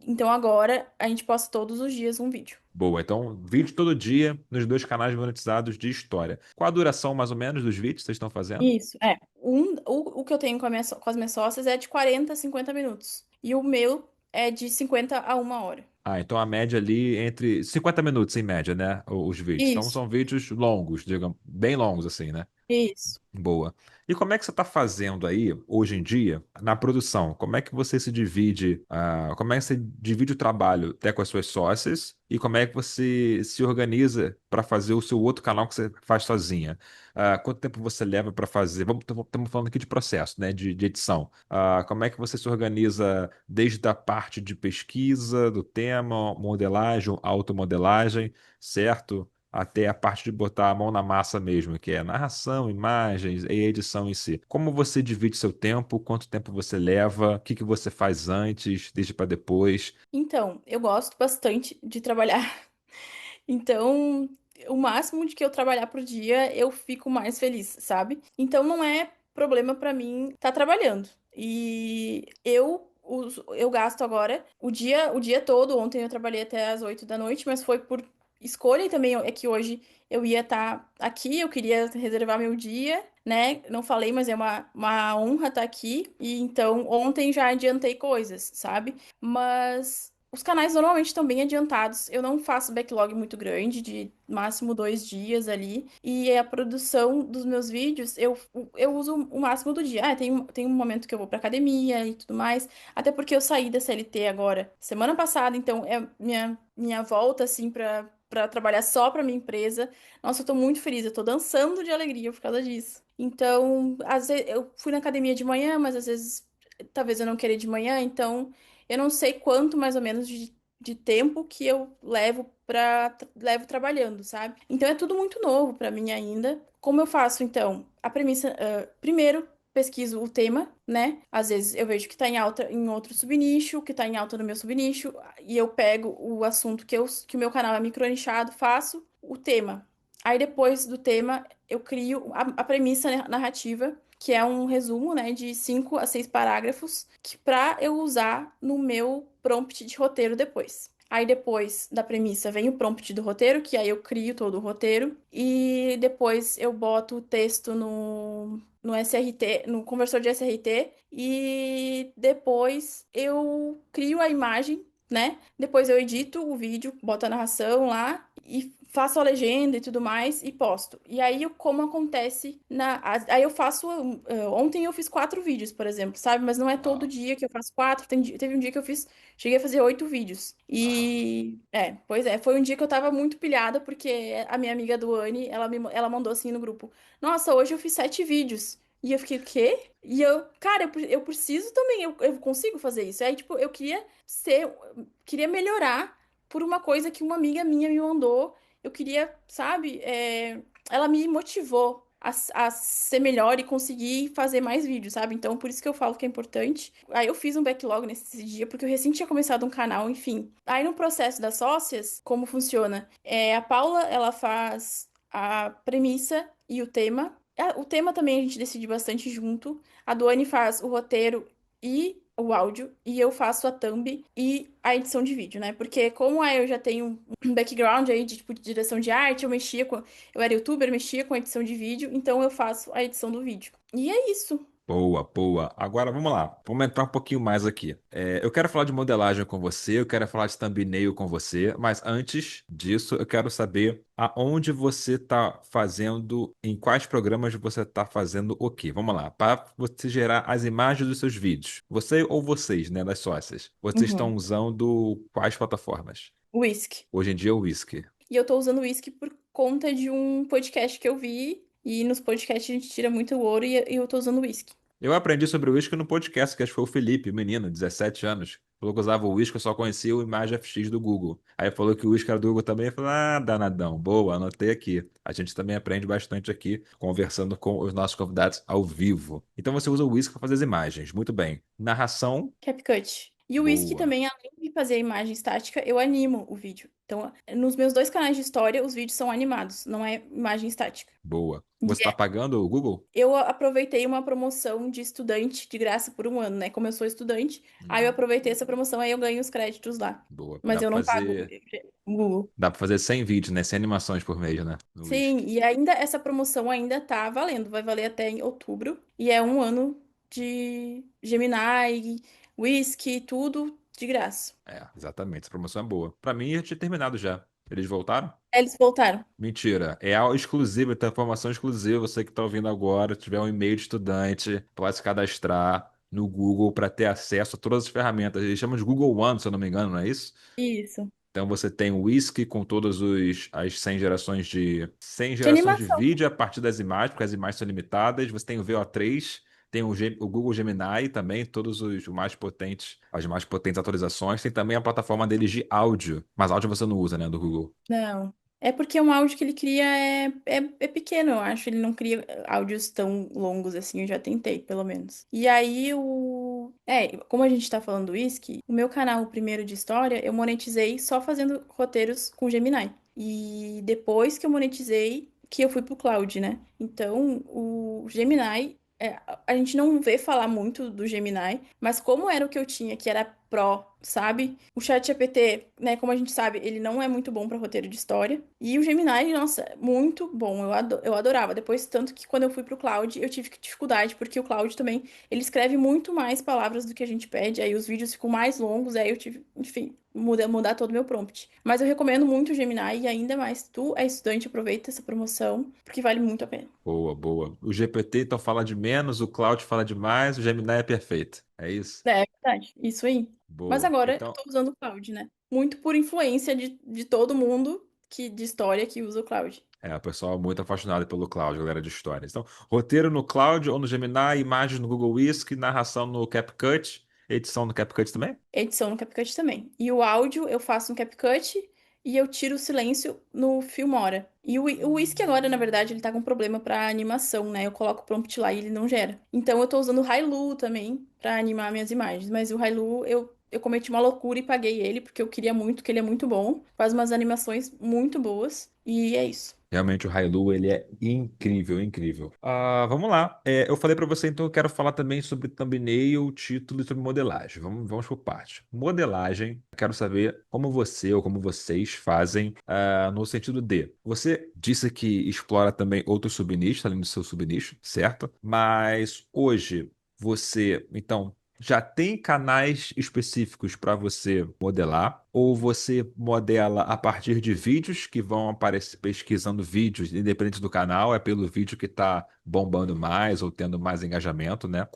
Então agora a gente posta todos os dias um vídeo. Boa, então vídeo todo dia nos dois canais monetizados de história. Qual a duração mais ou menos dos vídeos que vocês estão fazendo? Isso, é. O que eu tenho com as minhas sócias é de 40 a 50 minutos. E o meu é de 50 a 1 hora. Ah, então a média ali entre 50 minutos em média, né? Os vídeos. Então Isso, são vídeos longos, digamos, bem longos assim, né? isso. Boa. E como é que você está fazendo aí, hoje em dia, na produção? Como é que você se divide, como é que você divide o trabalho até com as suas sócias e como é que você se organiza para fazer o seu outro canal que você faz sozinha? Quanto tempo você leva para fazer? Estamos falando aqui de processo, né, de edição. Como é que você se organiza desde a parte de pesquisa, do tema, modelagem, automodelagem, certo? Até a parte de botar a mão na massa mesmo, que é narração, imagens e edição em si. Como você divide seu tempo? Quanto tempo você leva? O que que você faz antes, deixa para depois? Então, eu gosto bastante de trabalhar. Então, o máximo de que eu trabalhar por dia, eu fico mais feliz, sabe? Então, não é problema pra mim estar trabalhando. E eu gasto agora o dia todo. Ontem eu trabalhei até as 8 da noite, mas foi por escolha e também é que hoje eu ia estar aqui, eu queria reservar meu dia, né? Não falei, mas é uma honra estar aqui. E então, ontem já adiantei coisas, sabe? Mas os canais normalmente estão bem adiantados. Eu não faço backlog muito grande, de máximo 2 dias ali. E a produção dos meus vídeos, eu uso o máximo do dia. Tem um momento que eu vou pra academia e tudo mais. Até porque eu saí da CLT agora, semana passada, então é minha volta, assim, pra trabalhar só pra minha empresa. Nossa, eu tô muito feliz, eu tô dançando de alegria por causa disso. Então, às vezes eu fui na academia de manhã, mas às vezes talvez eu não queira ir de manhã, então. Eu não sei quanto mais ou menos de tempo que eu levo trabalhando, sabe? Então é tudo muito novo pra mim ainda. Como eu faço, então? A premissa, primeiro pesquiso o tema, né? Às vezes eu vejo que tá em alta em outro subnicho, que tá em alta no meu subnicho, e eu pego o assunto que o meu canal é micronichado, faço o tema. Aí depois do tema, eu crio a premissa narrativa, que é um resumo, né, de 5 a 6 parágrafos, que para eu usar no meu prompt de roteiro depois. Aí depois da premissa vem o prompt do roteiro, que aí eu crio todo o roteiro e depois eu boto o texto no SRT, no conversor de SRT e depois eu crio a imagem, né? Depois eu edito o vídeo, boto a narração lá e faço a legenda e tudo mais e posto. E aí, como acontece Aí eu faço. Ontem eu fiz 4 vídeos, por exemplo, sabe? Mas não é todo Uau. dia que eu faço 4. Teve um dia que eu fiz. Cheguei a fazer 8 vídeos. Uau. Pois é, foi um dia que eu tava muito pilhada, porque a minha amiga Duane, ela mandou assim no grupo: Nossa, hoje eu fiz 7 vídeos. E eu fiquei, o quê? E cara, eu preciso também, eu consigo fazer isso. Aí, tipo, eu queria melhorar por uma coisa que uma amiga minha me mandou. Eu queria, sabe, ela me motivou a ser melhor e conseguir fazer mais vídeos, sabe? Então, por isso que eu falo que é importante. Aí eu fiz um backlog nesse dia, porque eu recém tinha começado um canal, enfim. Aí no processo das sócias, como funciona? A Paula, ela faz a premissa e o tema. O tema também a gente decide bastante junto. A Duane faz o roteiro e o áudio, e eu faço a thumb e a edição de vídeo, né? Porque como eu já tenho um background aí de, tipo, de direção de arte, eu era youtuber, mexia com edição de vídeo, então eu faço a edição do vídeo. E é isso. Boa, boa. Agora vamos lá. Vamos entrar um pouquinho mais aqui. Eu quero falar de modelagem com você, eu quero falar de thumbnail com você, mas antes disso, eu quero saber aonde você está fazendo, em quais programas você está fazendo o quê. Vamos lá. Para você gerar as imagens dos seus vídeos, você ou vocês, né, das sócias, vocês estão Uhum. usando quais plataformas? Whisky. Hoje em dia, o Whisky. E eu tô usando o whisky por conta de um podcast que eu vi, e nos podcasts a gente tira muito ouro e eu tô usando o whisky. Eu aprendi sobre o uísque no podcast, que acho que foi o Felipe, menino, 17 anos. Falou que usava o uísque, eu só conhecia o Imagem FX do Google. Aí falou que o uísque era do Google também. Eu falei, danadão, boa, anotei aqui. A gente também aprende bastante aqui, conversando com os nossos convidados ao vivo. Então você usa o uísque para fazer as imagens. Muito bem. Narração, CapCut. E o whisky boa. também, além de de fazer a imagem estática, eu animo o vídeo. Então, nos meus dois canais de história, os vídeos são animados, não é imagem estática. Boa. E Você está pagando o Google? eu aproveitei uma promoção de estudante de graça por um ano, né? Como eu sou estudante, aí eu Uhum. aproveitei essa promoção, aí eu ganho os créditos lá. Boa. Mas eu não pago o Google. Dá pra fazer 100 vídeos, né? 100 animações por mês, né? No Sim, Whisky. e ainda essa promoção ainda tá valendo, vai valer até em outubro. E é um ano de Gemini, Whisky, tudo de graça. É, exatamente. Essa promoção é boa. Pra mim, já tinha terminado já. Eles voltaram? Eles voltaram. Mentira. É algo exclusivo, tá? Informação exclusiva. Você que tá ouvindo agora, tiver um e-mail de estudante, pode se cadastrar no Google para ter acesso a todas as ferramentas. Eles chamam de Google One, se eu não me engano, não é isso? Isso. Então você tem o Whisky com todas as 100 De gerações de animação. vídeo a partir das imagens, porque as imagens são limitadas. Você tem o VO3, tem o Google Gemini também, todos os mais potentes, as mais potentes atualizações. Tem também a plataforma deles de áudio, mas áudio você não usa, né, do Google. Não. É porque um áudio que ele cria é pequeno, eu acho. Ele não cria áudios tão longos assim, eu já tentei, pelo menos. E aí, como a gente tá falando do Whisky, o meu canal, o primeiro de história, eu monetizei só fazendo roteiros com Gemini. E depois que eu monetizei, que eu fui pro Cloud, né? Então, o Gemini, a gente não vê falar muito do Gemini, mas como era o que eu tinha, que era Pro, sabe? O ChatGPT, né, como a gente sabe, ele não é muito bom para roteiro de história. E o Gemini, nossa, muito bom. Eu adorava. Depois, tanto que quando eu fui pro Cloud, eu tive dificuldade, porque o Cloud também, ele escreve muito mais palavras do que a gente pede, aí os vídeos ficam mais longos, aí eu tive, enfim, mudar todo o meu prompt. Mas eu recomendo muito o Gemini e ainda mais, se tu é estudante, aproveita essa promoção, porque vale muito a pena. Boa, boa. O GPT então fala de menos, o Claude fala de mais, o Gemini é perfeito. É isso? É verdade, isso aí. Mas Boa. agora eu Então, tô usando o Cloud, né? Muito por influência de todo mundo de história que usa o Cloud. o pessoal é muito apaixonado pelo Cloud, galera de histórias. Então, roteiro no Cloud ou no Gemini, imagens no Google Whisk, narração no CapCut, edição no CapCut também? Edição no CapCut também. E o áudio eu faço no CapCut e eu tiro o silêncio no Filmora. E o Whisky agora, na verdade, ele tá com problema pra animação, né? Eu coloco o prompt lá e ele não gera. Então eu tô usando o Hailu também pra animar minhas imagens. Mas o Hailu eu cometi uma loucura e paguei ele porque eu queria muito, que ele é muito bom. Faz umas animações muito boas. E é isso. Realmente o Hailu, ele é incrível, incrível. Vamos lá. Eu falei para você, então eu quero falar também sobre thumbnail, título e sobre modelagem. Vamos por parte. Modelagem, quero saber como você ou como vocês fazem no sentido de, você disse que explora também outros subnichos, além do seu subnicho, certo? Mas hoje você, então, já tem canais específicos para você modelar? Ou você modela a partir de vídeos que vão aparecer pesquisando vídeos, independente do canal, é pelo vídeo que está bombando mais ou tendo mais engajamento, né?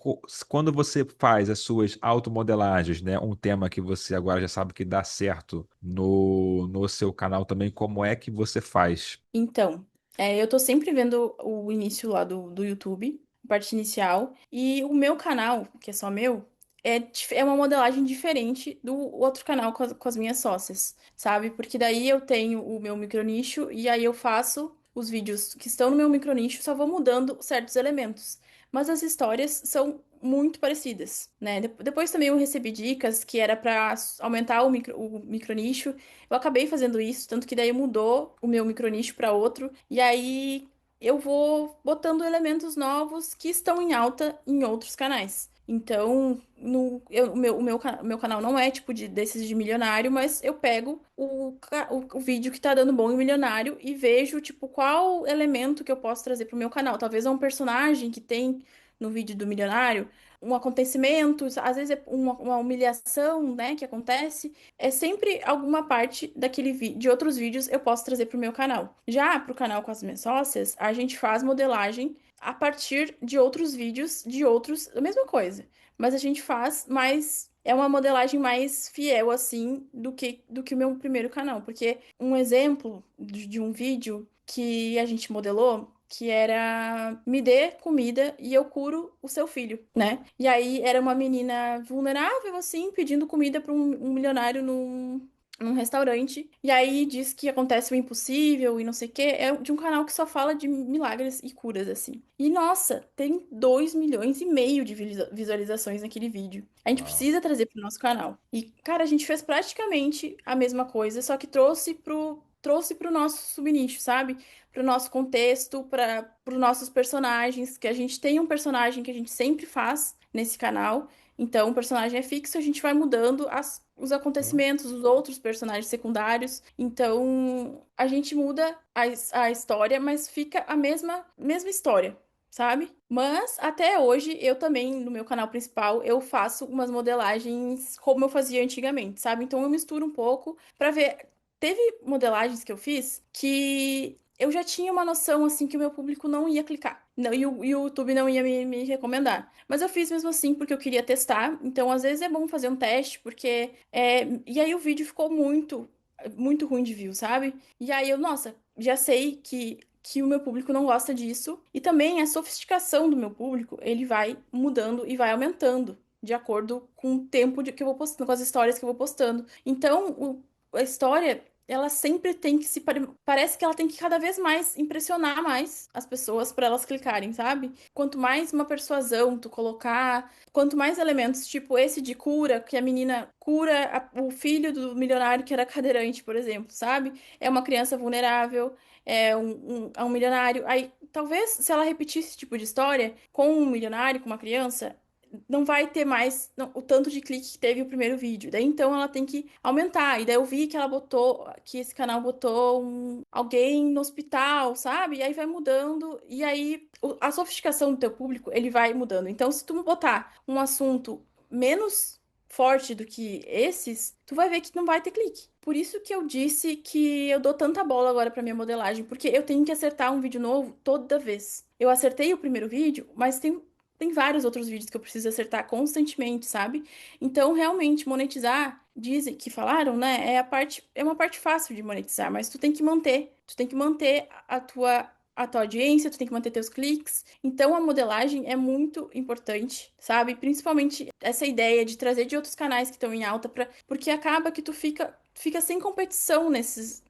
Quando você faz as suas automodelagens, né? Um tema que você agora já sabe que dá certo no seu canal também, como é que você faz? Então, eu tô sempre vendo o início lá do YouTube, a parte inicial, e o meu canal, que é só meu, é uma modelagem diferente do outro canal com as minhas sócias, sabe? Porque daí eu tenho o meu micronicho e aí eu faço os vídeos que estão no meu micronicho, só vou mudando certos elementos. Mas as histórias são muito parecidas, né? Depois também eu recebi dicas que era para aumentar o micronicho. Eu acabei fazendo isso, tanto que daí mudou o meu micronicho para outro, e aí eu vou botando elementos novos que estão em alta em outros canais. Então, o meu canal não é tipo desses de milionário, mas eu pego o vídeo que tá dando bom em milionário e vejo, tipo, qual elemento que eu posso trazer pro meu canal. Talvez é um personagem que tem no vídeo do milionário, um acontecimento, às vezes é uma humilhação, né, que acontece é sempre alguma parte de outros vídeos eu posso trazer para o meu canal. Já para o canal com as minhas sócias, a gente faz modelagem a partir de outros vídeos de outros, a mesma coisa, mas a gente faz mais é uma modelagem mais fiel assim do que o meu primeiro canal, porque um exemplo de um vídeo que a gente modelou que era me dê comida e eu curo o seu filho, né? E aí era uma menina vulnerável, assim, pedindo comida para um milionário num restaurante, e aí diz que acontece o impossível e não sei o quê. É de um canal que só fala de milagres e curas, assim. E nossa, tem 2,5 milhões de visualizações naquele vídeo. A gente Uau. precisa trazer pro nosso canal. E, cara, a gente fez praticamente a mesma coisa, só que trouxe pro nosso subnicho, sabe? Pro nosso contexto, para os nossos personagens, que a gente tem um personagem que a gente sempre faz nesse canal. Então, o personagem é fixo, a gente vai mudando os acontecimentos, os outros personagens secundários. Então, a gente muda a história, mas fica a mesma história, sabe? Mas, até hoje, eu também, no meu canal principal, eu faço umas modelagens como eu fazia antigamente, sabe? Então, eu misturo um pouco pra ver. Teve modelagens que eu fiz que eu já tinha uma noção, assim, que o meu público não ia clicar. Não, e o YouTube não ia me recomendar. Mas eu fiz mesmo assim porque eu queria testar. Então, às vezes é bom fazer um teste, porque. E aí o vídeo ficou muito ruim de view, sabe? E aí eu, nossa, já sei que o meu público não gosta disso. E também a sofisticação do meu público, ele vai mudando e vai aumentando. De acordo com o tempo que eu vou postando, com as histórias que eu vou postando. Então, a história ela sempre tem que parece que ela tem que cada vez mais impressionar mais as pessoas para elas clicarem, sabe? Quanto mais uma persuasão tu colocar, quanto mais elementos, tipo esse de cura, que a menina cura o filho do milionário que era cadeirante, por exemplo, sabe? É uma criança vulnerável, é um milionário. Aí, talvez, se ela repetisse esse tipo de história com um milionário, com uma criança, não vai ter mais o tanto de clique que teve o primeiro vídeo. Daí então ela tem que aumentar. E daí eu vi que ela botou, que esse canal botou alguém no hospital, sabe? E aí vai mudando. E aí a sofisticação do teu público, ele vai mudando. Então, se tu botar um assunto menos forte do que esses, tu vai ver que não vai ter clique. Por isso que eu disse que eu dou tanta bola agora pra minha modelagem, porque eu tenho que acertar um vídeo novo toda vez. Eu acertei o primeiro vídeo, mas tem vários outros vídeos que eu preciso acertar constantemente, sabe? Então, realmente, monetizar, dizem que falaram, né? É uma parte fácil de monetizar, mas tu tem que manter. Tu tem que manter a tua audiência, tu tem que manter teus cliques. Então, a modelagem é muito importante, sabe? Principalmente essa ideia de trazer de outros canais que estão em alta, porque acaba que tu fica sem competição nessas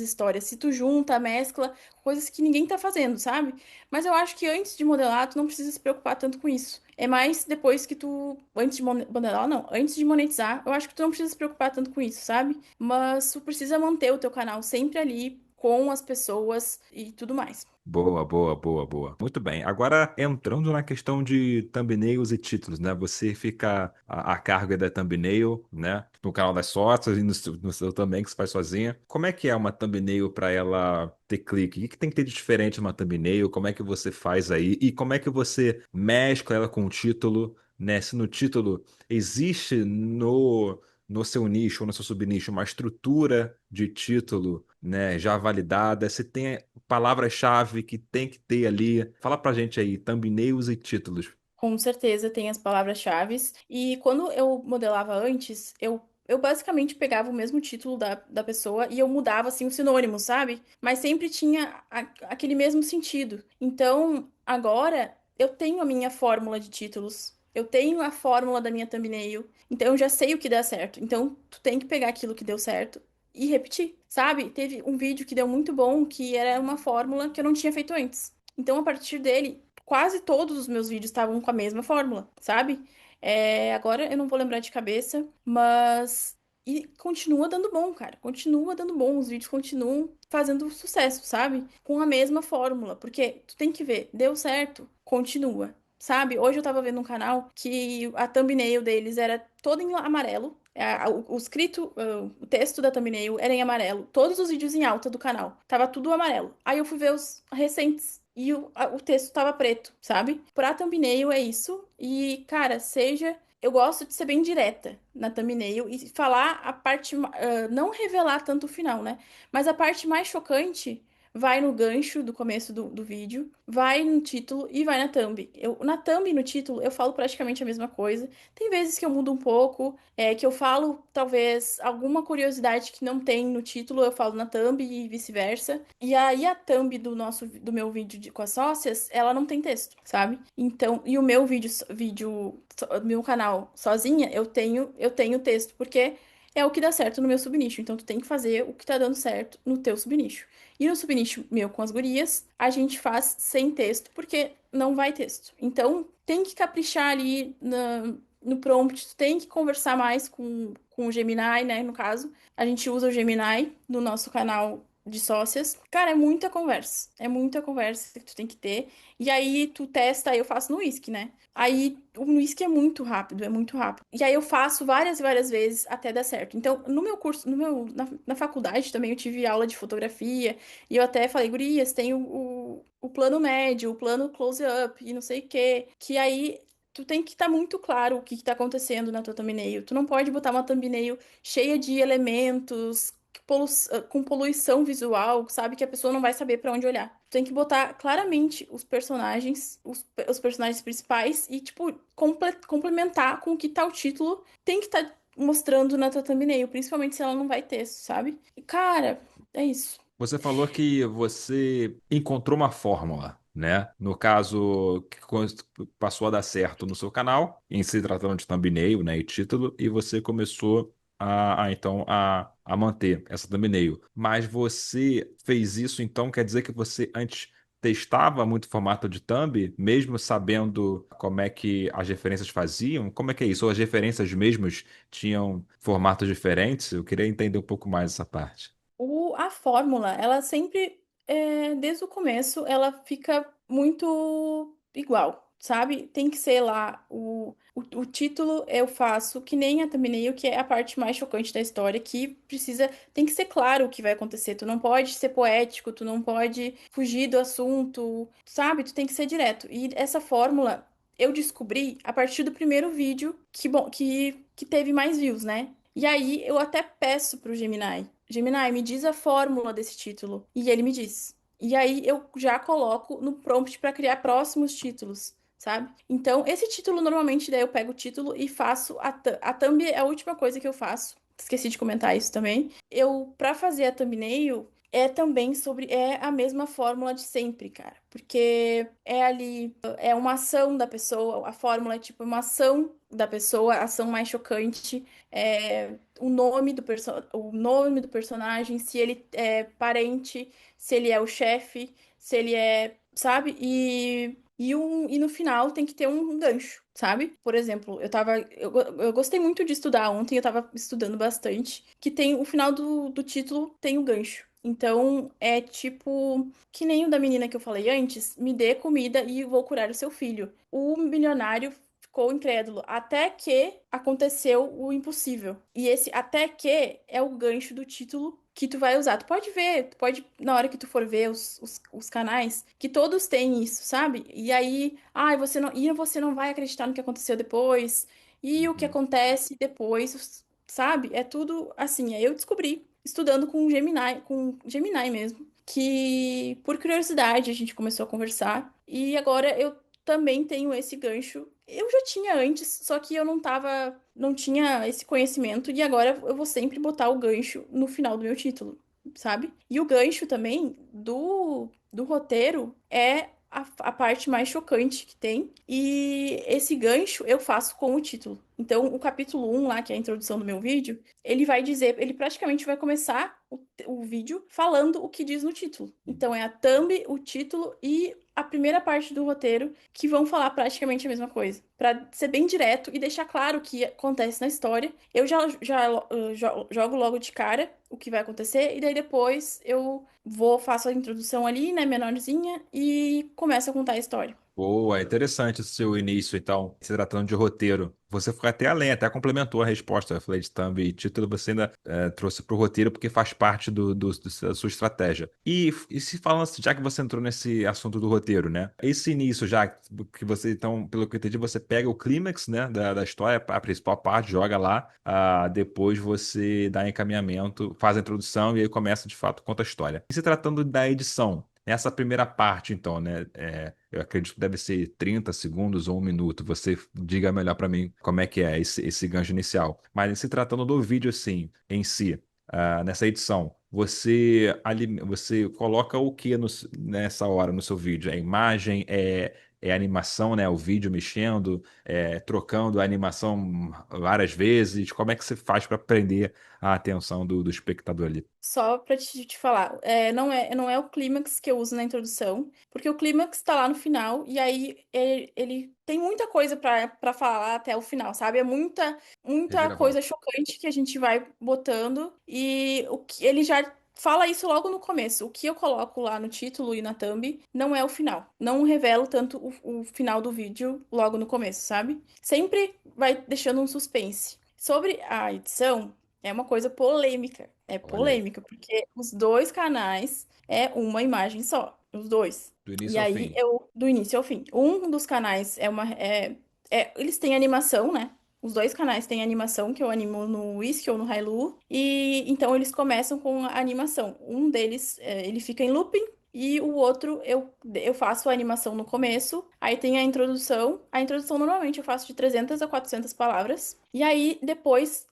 histórias. Se tu junta, mescla, coisas que ninguém tá fazendo, sabe? Mas eu acho que antes de modelar, tu não precisa se preocupar tanto com isso. É mais depois que tu. Antes de modelar, não. Antes de monetizar, eu acho que tu não precisa se preocupar tanto com isso, sabe? Mas tu precisa manter o teu canal sempre ali com as pessoas e tudo mais. Boa, boa, boa, boa. Muito bem. Agora, entrando na questão de thumbnails e títulos, né? Você fica a cargo da thumbnail, né? No canal das sócias e no seu também, que você faz sozinha. Como é que é uma thumbnail para ela ter clique? O que tem que ter de diferente numa thumbnail? Como é que você faz aí? E como é que você mescla ela com o título, né? Se no título existe no seu nicho ou no seu subnicho uma estrutura de título, né, já validada, se tem palavras-chave que tem que ter ali. Fala pra gente aí, thumbnails e títulos. Com certeza tem as palavras-chaves. E quando eu modelava antes, eu basicamente pegava o mesmo título da pessoa e eu mudava assim o sinônimo, sabe? Mas sempre tinha aquele mesmo sentido. Então, agora eu tenho a minha fórmula de títulos. Eu tenho a fórmula da minha thumbnail. Então, eu já sei o que dá certo. Então, tu tem que pegar aquilo que deu certo e repetir, sabe? Teve um vídeo que deu muito bom, que era uma fórmula que eu não tinha feito antes. Então, a partir dele, quase todos os meus vídeos estavam com a mesma fórmula, sabe? Agora eu não vou lembrar de cabeça, mas. E continua dando bom, cara. Continua dando bom. Os vídeos continuam fazendo sucesso, sabe? Com a mesma fórmula. Porque tu tem que ver, deu certo, continua. Sabe? Hoje eu tava vendo um canal que a thumbnail deles era toda em amarelo. O escrito, o texto da thumbnail era em amarelo. Todos os vídeos em alta do canal. Tava tudo amarelo. Aí eu fui ver os recentes e o texto tava preto, sabe? Pra thumbnail é isso. E, cara, seja. Eu gosto de ser bem direta na thumbnail e falar a parte. Não revelar tanto o final, né? Mas a parte mais chocante vai no gancho do começo do vídeo, vai no título e vai na thumb. Na thumb e no título eu falo praticamente a mesma coisa. Tem vezes que eu mudo um pouco, que eu falo talvez alguma curiosidade que não tem no título, eu falo na thumb e vice-versa. E aí a thumb do meu vídeo com as sócias, ela não tem texto, sabe? Então, e o meu vídeo meu canal sozinha, eu tenho texto, porque é o que dá certo no meu subnicho. Então tu tem que fazer o que tá dando certo no teu subnicho. E no subnicho meu com as gurias, a gente faz sem texto, porque não vai texto. Então tem que caprichar ali no prompt, tu tem que conversar mais com o Gemini, né? No caso, a gente usa o Gemini no nosso canal de sócias. Cara, é muita conversa que tu tem que ter. E aí tu testa, aí eu faço no Whisky, né? Aí o Whisky é muito rápido, é muito rápido. E aí eu faço várias e várias vezes até dar certo. Então, no meu curso, na faculdade também eu tive aula de fotografia e eu até falei, gurias, tem o plano médio, o plano close-up e não sei o quê. Que aí tu tem que estar muito claro o que está acontecendo na tua thumbnail. Tu não pode botar uma thumbnail cheia de elementos, com poluição visual, sabe? Que a pessoa não vai saber pra onde olhar. Tu tem que botar claramente os personagens, os personagens principais e, tipo, complementar com o que tá o título. Tem que estar mostrando na tua thumbnail, principalmente se ela não vai texto, sabe? E, cara, é isso. Você falou que você encontrou uma fórmula, né? No caso, que passou a dar certo no seu canal, em se tratando de thumbnail, né, e título, e você começou então a manter essa thumbnail. Mas você fez isso, então quer dizer que você antes testava muito formato de thumb, mesmo sabendo como é que as referências faziam? Como é que é isso? Ou as referências mesmas tinham formatos diferentes? Eu queria entender um pouco mais essa parte. A fórmula, ela sempre, desde o começo, ela fica muito igual, sabe? Tem que ser lá o título eu faço que nem a thumbnail, que é a parte mais chocante da história, que precisa, tem que ser claro o que vai acontecer. Tu não pode ser poético, tu não pode fugir do assunto, sabe? Tu tem que ser direto. E essa fórmula eu descobri a partir do primeiro vídeo que teve mais views, né? E aí eu até peço pro Gemini. Gemini, me diz a fórmula desse título. E ele me diz. E aí eu já coloco no prompt para criar próximos títulos, sabe? Então, esse título normalmente daí eu pego o título e faço a thumb é a última coisa que eu faço. Esqueci de comentar isso também. Eu para fazer a thumbnail é também é a mesma fórmula de sempre, cara, porque é ali é uma ação da pessoa, a fórmula é tipo uma ação da pessoa, a ação mais chocante, o nome do personagem, se ele é parente, se ele é o chefe, se ele é, sabe? E no final tem que ter um gancho, sabe? Por exemplo, eu gostei muito de estudar ontem, eu tava estudando bastante, que tem o final do título tem o gancho. Então, é tipo, que nem o da menina que eu falei antes, me dê comida e vou curar o seu filho. O milionário ficou incrédulo até que aconteceu o impossível. E esse até que é o gancho do título que tu vai usar. Tu pode ver, na hora que tu for ver os canais, que todos têm isso, sabe? E aí, você não vai acreditar no que aconteceu depois, e o que Uhum. acontece depois, sabe? É tudo assim. Aí eu descobri, estudando com Gemini mesmo, que por curiosidade a gente começou a conversar, e agora eu também tenho esse gancho. Eu já tinha antes, só que eu não tinha esse conhecimento e agora eu vou sempre botar o gancho no final do meu título, sabe? E o gancho também do roteiro é a parte mais chocante que tem. E esse gancho eu faço com o título. Então, o capítulo um lá, que é a introdução do meu vídeo, ele praticamente vai começar o vídeo falando o que diz no título. Então, é a thumb, o título e a primeira parte do roteiro que vão falar praticamente a mesma coisa. Pra ser bem direto e deixar claro o que acontece na história, eu jogo logo de cara o que vai acontecer e daí depois faço a introdução ali, né, menorzinha e começo a contar a história. Boa, é interessante o seu início, então, se tratando de roteiro. Você foi até além, até complementou a resposta. Eu falei de thumb e título, você ainda trouxe para o roteiro porque faz parte da sua estratégia. E se falando, já que você entrou nesse assunto do roteiro, né? Esse início já, que você, então, pelo que eu entendi, você pega o clímax, né, da história, a principal parte, joga lá, depois você dá encaminhamento, faz a introdução e aí começa, de fato, conta a história. E se tratando da edição, nessa primeira parte, então, né? Eu acredito que deve ser 30 segundos ou 1 minuto. Você diga melhor para mim como é que é esse gancho inicial. Mas se tratando do vídeo, assim, em si, nessa edição, você coloca o que nessa hora no seu vídeo? É imagem? é animação, né? O vídeo mexendo, trocando a animação várias vezes. Como é que você faz para prender a atenção do espectador ali? Só pra te falar, não é o clímax que eu uso na introdução, porque o clímax tá lá no final, e aí ele tem muita coisa pra falar até o final, sabe? É muita coisa Reviravolta. chocante que a gente vai botando, e o que ele já fala isso logo no começo. O que eu coloco lá no título e na thumb não é o final. Não revelo tanto o final do vídeo logo no começo, sabe? Sempre vai deixando um suspense. Sobre a edição. É uma coisa polêmica. É Olha aí, polêmica, porque os dois canais é uma imagem só. Os dois. do E início ao aí fim. eu, do início ao fim. Um dos canais eles têm animação, né? Os dois canais têm animação, que eu animo no Whisky ou no Hailu. E então eles começam com a animação. Um deles, ele fica em looping. E o outro, eu faço a animação no começo, aí tem a introdução. A introdução normalmente eu faço de 300 a 400 palavras. E aí depois,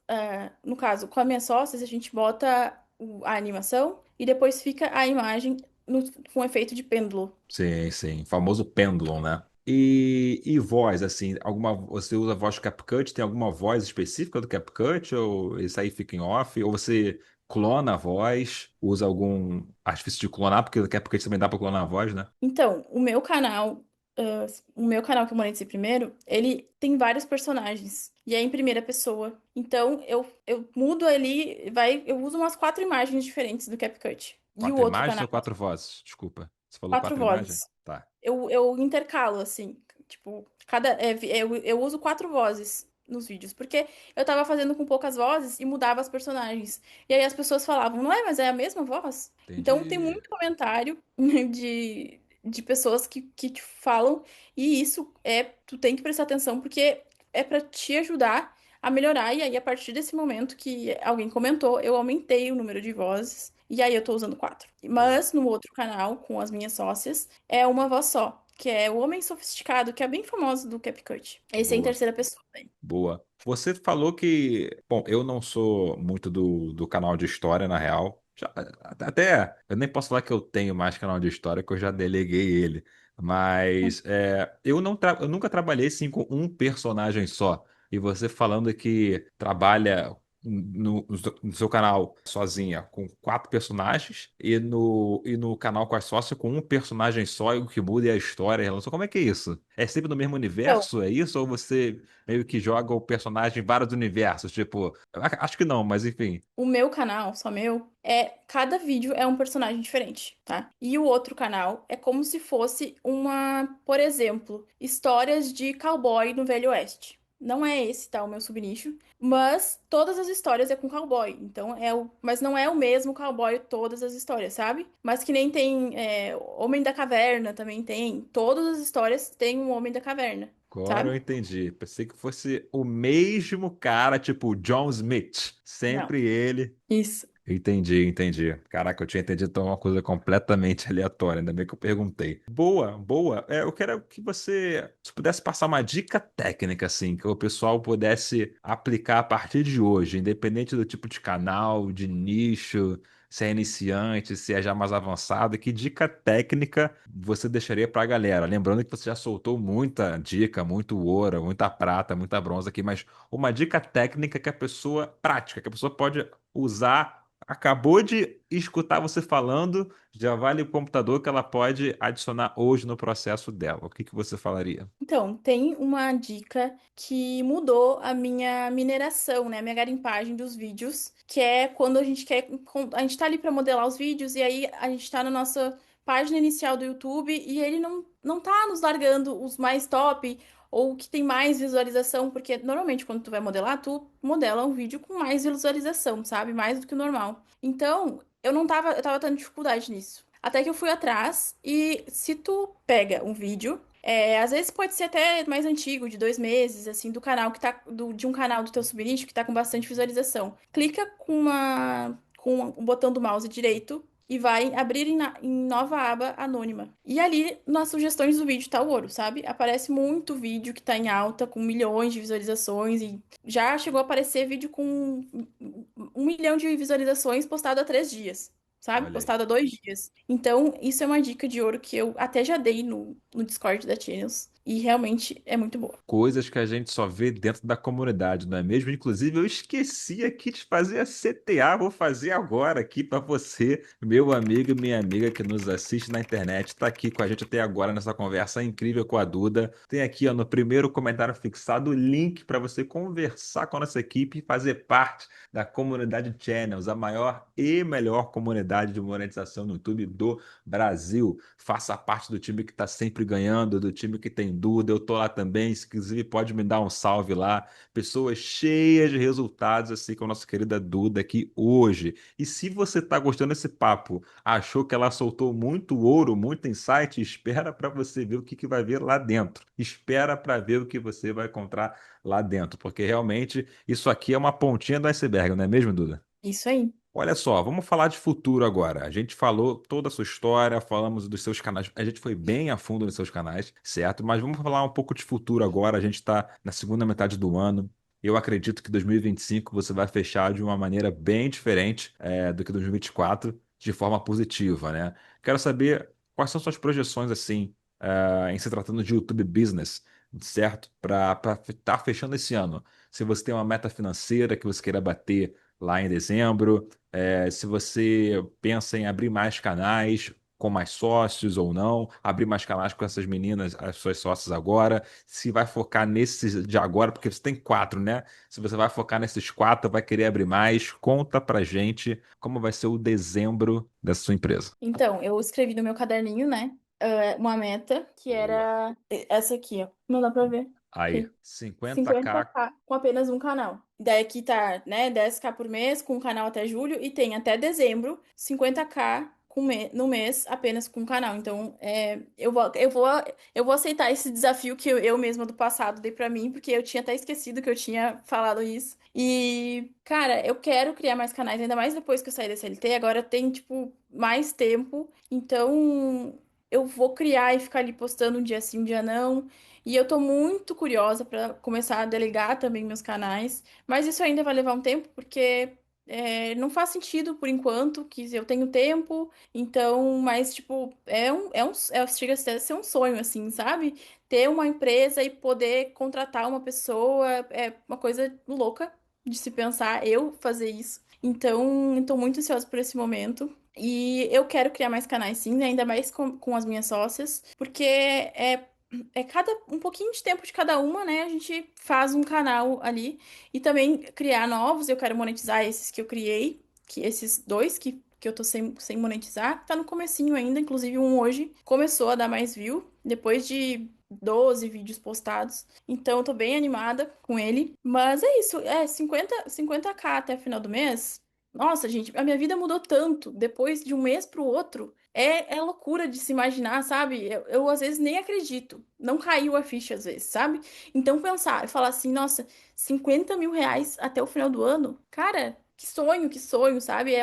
no caso, com as minhas sócias, a gente bota a animação e depois fica a imagem com efeito de pêndulo. Sim, sim. Famoso pêndulo, né? E voz, assim, você usa voz CapCut? Tem alguma voz específica do CapCut? Ou isso aí fica em off? Ou você clona a voz? Usa algum artifício de clonar? Porque o CapCut também dá pra clonar a voz, né? Então, o meu canal que eu monetizei primeiro, ele tem vários personagens. E é em primeira pessoa. Então, eu mudo ali, eu uso umas 4 imagens diferentes do CapCut. E o Quatro outro imagens canal, ou quatro vozes? Desculpa. Você falou 4 imagens? Quatro vozes. Tá. Eu intercalo, assim. Tipo, eu uso 4 vozes nos vídeos. Porque eu tava fazendo com poucas vozes e mudava as personagens. E aí as pessoas falavam, não é, mas é a mesma voz? Então tem Entendi. muito comentário de pessoas que te falam. E isso tu tem que prestar atenção, porque é pra te ajudar a melhorar. E aí, a partir desse momento que alguém comentou, eu aumentei o número de vozes. E aí eu tô usando 4. Boa. Mas no outro canal, com as minhas sócias, é uma voz só, que é o Homem Sofisticado, que é bem famoso do CapCut. Esse é em Boa. terceira pessoa. Né? Boa. Você falou que, bom, eu não sou muito do canal de história, na real. Até, eu nem posso falar que eu tenho mais canal de história, que eu já deleguei ele. Mas eu nunca trabalhei assim com um personagem só. E você falando que trabalha no seu canal sozinha com 4 personagens e no canal com a sócia com um personagem só e o que muda é a história, a relação. Como é que é isso? É sempre no mesmo Então, universo, é isso? Ou você meio que joga o personagem em vários universos? Tipo, acho que não, mas enfim. o meu canal, só meu, cada vídeo é um personagem diferente, tá? E o outro canal é como se fosse por exemplo, histórias de cowboy no Velho Oeste. Não é esse, tá, o meu subnicho, mas todas as histórias é com cowboy. Então mas não é o mesmo cowboy todas as histórias, sabe? Mas que nem tem Homem da Caverna também tem. Todas as histórias têm um Homem da Caverna, Agora eu sabe? entendi. Pensei que fosse o mesmo cara, tipo John Smith. Não. Sempre ele. Isso. Entendi, entendi. Caraca, eu tinha entendido então uma coisa completamente aleatória, ainda bem que eu perguntei. Boa, boa. Eu quero que você se pudesse passar uma dica técnica, assim, que o pessoal pudesse aplicar a partir de hoje, independente do tipo de canal, de nicho, se é iniciante, se é já mais avançado, que dica técnica você deixaria pra galera? Lembrando que você já soltou muita dica, muito ouro, muita prata, muita bronze aqui, mas uma dica técnica que a pessoa, prática, que a pessoa pode usar. Acabou de escutar você falando, já vai ali o computador que ela pode adicionar hoje no processo dela. O que que você falaria? Então, tem uma dica que mudou a minha mineração, né? A minha garimpagem dos vídeos, que é quando a gente quer. A gente tá ali para modelar os vídeos, e aí a gente tá na nossa página inicial do YouTube e ele não tá nos largando os mais top ou o que tem mais visualização, porque normalmente quando tu vai modelar, tu modela um vídeo com mais visualização, sabe? Mais do que o normal. Então, eu tava tendo dificuldade nisso. Até que eu fui atrás e se tu pega um vídeo. Às vezes pode ser até mais antigo, de 2 meses, assim, do canal de um canal do teu subnicho que tá com bastante visualização. Clica com o botão do mouse direito e vai abrir em nova aba anônima. E ali, nas sugestões do vídeo, tá o ouro, sabe? Aparece muito vídeo que tá em alta, com milhões de visualizações, e já chegou a aparecer vídeo com 1 milhão de visualizações postado há 3 dias. sabe? Olha aí. Postado há 2 dias. Então, isso é uma dica de ouro que eu até já dei no Discord da Channels. E realmente é muito boa. Coisas que a gente só vê dentro da comunidade, não é mesmo? Inclusive, eu esqueci aqui de fazer a CTA, vou fazer agora aqui para você, meu amigo e minha amiga que nos assiste na internet, está aqui com a gente até agora nessa conversa incrível com a Duda. Tem aqui, ó, no primeiro comentário fixado o link para você conversar com a nossa equipe e fazer parte da comunidade Channels, a maior e melhor comunidade de monetização no YouTube do Brasil. Faça parte do time que está sempre ganhando, do time que tem dúvida. Eu tô lá também, inclusive pode me dar um salve lá. Pessoas cheias de resultados, assim como a nossa querida Duda aqui hoje. E se você está gostando desse papo, achou que ela soltou muito ouro, muito insight, espera para você ver o que vai vir lá dentro. Espera para ver o que você vai encontrar lá dentro, porque realmente isso aqui é uma pontinha do iceberg, não é mesmo, Duda? Isso aí. Olha só, vamos falar de futuro agora. A gente falou toda a sua história, falamos dos seus canais, a gente foi bem a fundo nos seus canais, certo? Mas vamos falar um pouco de futuro agora. A gente está na segunda metade do ano. Eu acredito que 2025 você vai fechar de uma maneira bem diferente do que 2024, de forma positiva, né? Quero saber quais são suas projeções, assim, em se tratando de YouTube Business, certo? Para estar fechando esse ano. Se você tem uma meta financeira que você queira bater lá em dezembro, se você pensa em abrir mais canais com mais sócios ou não, abrir mais canais com essas meninas, as suas sócias agora, se vai focar nesses de agora, porque você tem 4, né? Se você vai focar nesses 4, vai querer abrir mais, conta pra gente como vai ser o dezembro dessa sua empresa. Então, eu escrevi no meu caderninho, né? Uma meta que Boa. era essa aqui, ó. Não dá pra ver. Aí, Aqui. 50K. 50K com apenas um canal. Daí aqui tá, né, 10K por mês com um canal até julho e tem até dezembro 50K no mês apenas com um canal. Então, eu vou aceitar esse desafio que eu mesma do passado dei pra mim, porque eu tinha até esquecido que eu tinha falado isso. E, cara, eu quero criar mais canais, ainda mais depois que eu saí da CLT, agora tem, tipo, mais tempo. Então, eu vou criar e ficar ali postando um dia sim, um dia não. E eu tô muito curiosa para começar a delegar também meus canais, mas isso ainda vai levar um tempo, porque não faz sentido por enquanto, que eu tenho tempo, então, mas tipo, chega a ser um sonho, assim, sabe? Ter uma empresa e poder contratar uma pessoa é uma coisa louca de se pensar, eu fazer isso. Então, eu tô muito ansiosa por esse momento. E eu quero criar mais canais, sim, ainda mais com as minhas sócias, porque cada um pouquinho de tempo de cada uma, né? A gente faz um canal ali e também criar novos. Eu quero monetizar esses que eu criei, que esses dois que eu tô sem monetizar, tá no comecinho ainda, inclusive um hoje começou a dar mais view depois de 12 vídeos postados. Então eu tô bem animada com ele, mas é isso, 50K até final do mês. Nossa, gente, a minha vida mudou tanto depois de um mês pro outro. É loucura de se imaginar, sabe? Eu às vezes nem acredito. Não caiu a ficha às vezes, sabe? Então pensar e falar assim, nossa, 50 mil reais até o final do ano, cara, que sonho, sabe?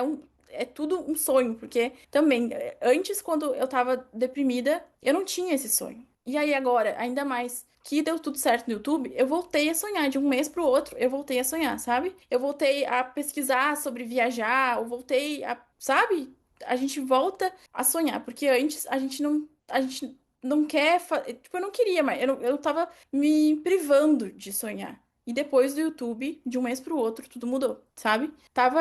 É tudo um sonho, porque também, antes, quando eu tava deprimida, eu não tinha esse sonho. E aí agora, ainda mais que deu tudo certo no YouTube, eu voltei a sonhar de um mês pro outro, eu voltei a sonhar, sabe? Eu voltei a pesquisar sobre viajar, eu voltei a, sabe? A gente volta a sonhar, porque antes a gente não quer, tipo, eu não queria, mas eu tava me privando de sonhar. E depois do YouTube, de um mês pro outro, tudo mudou, sabe?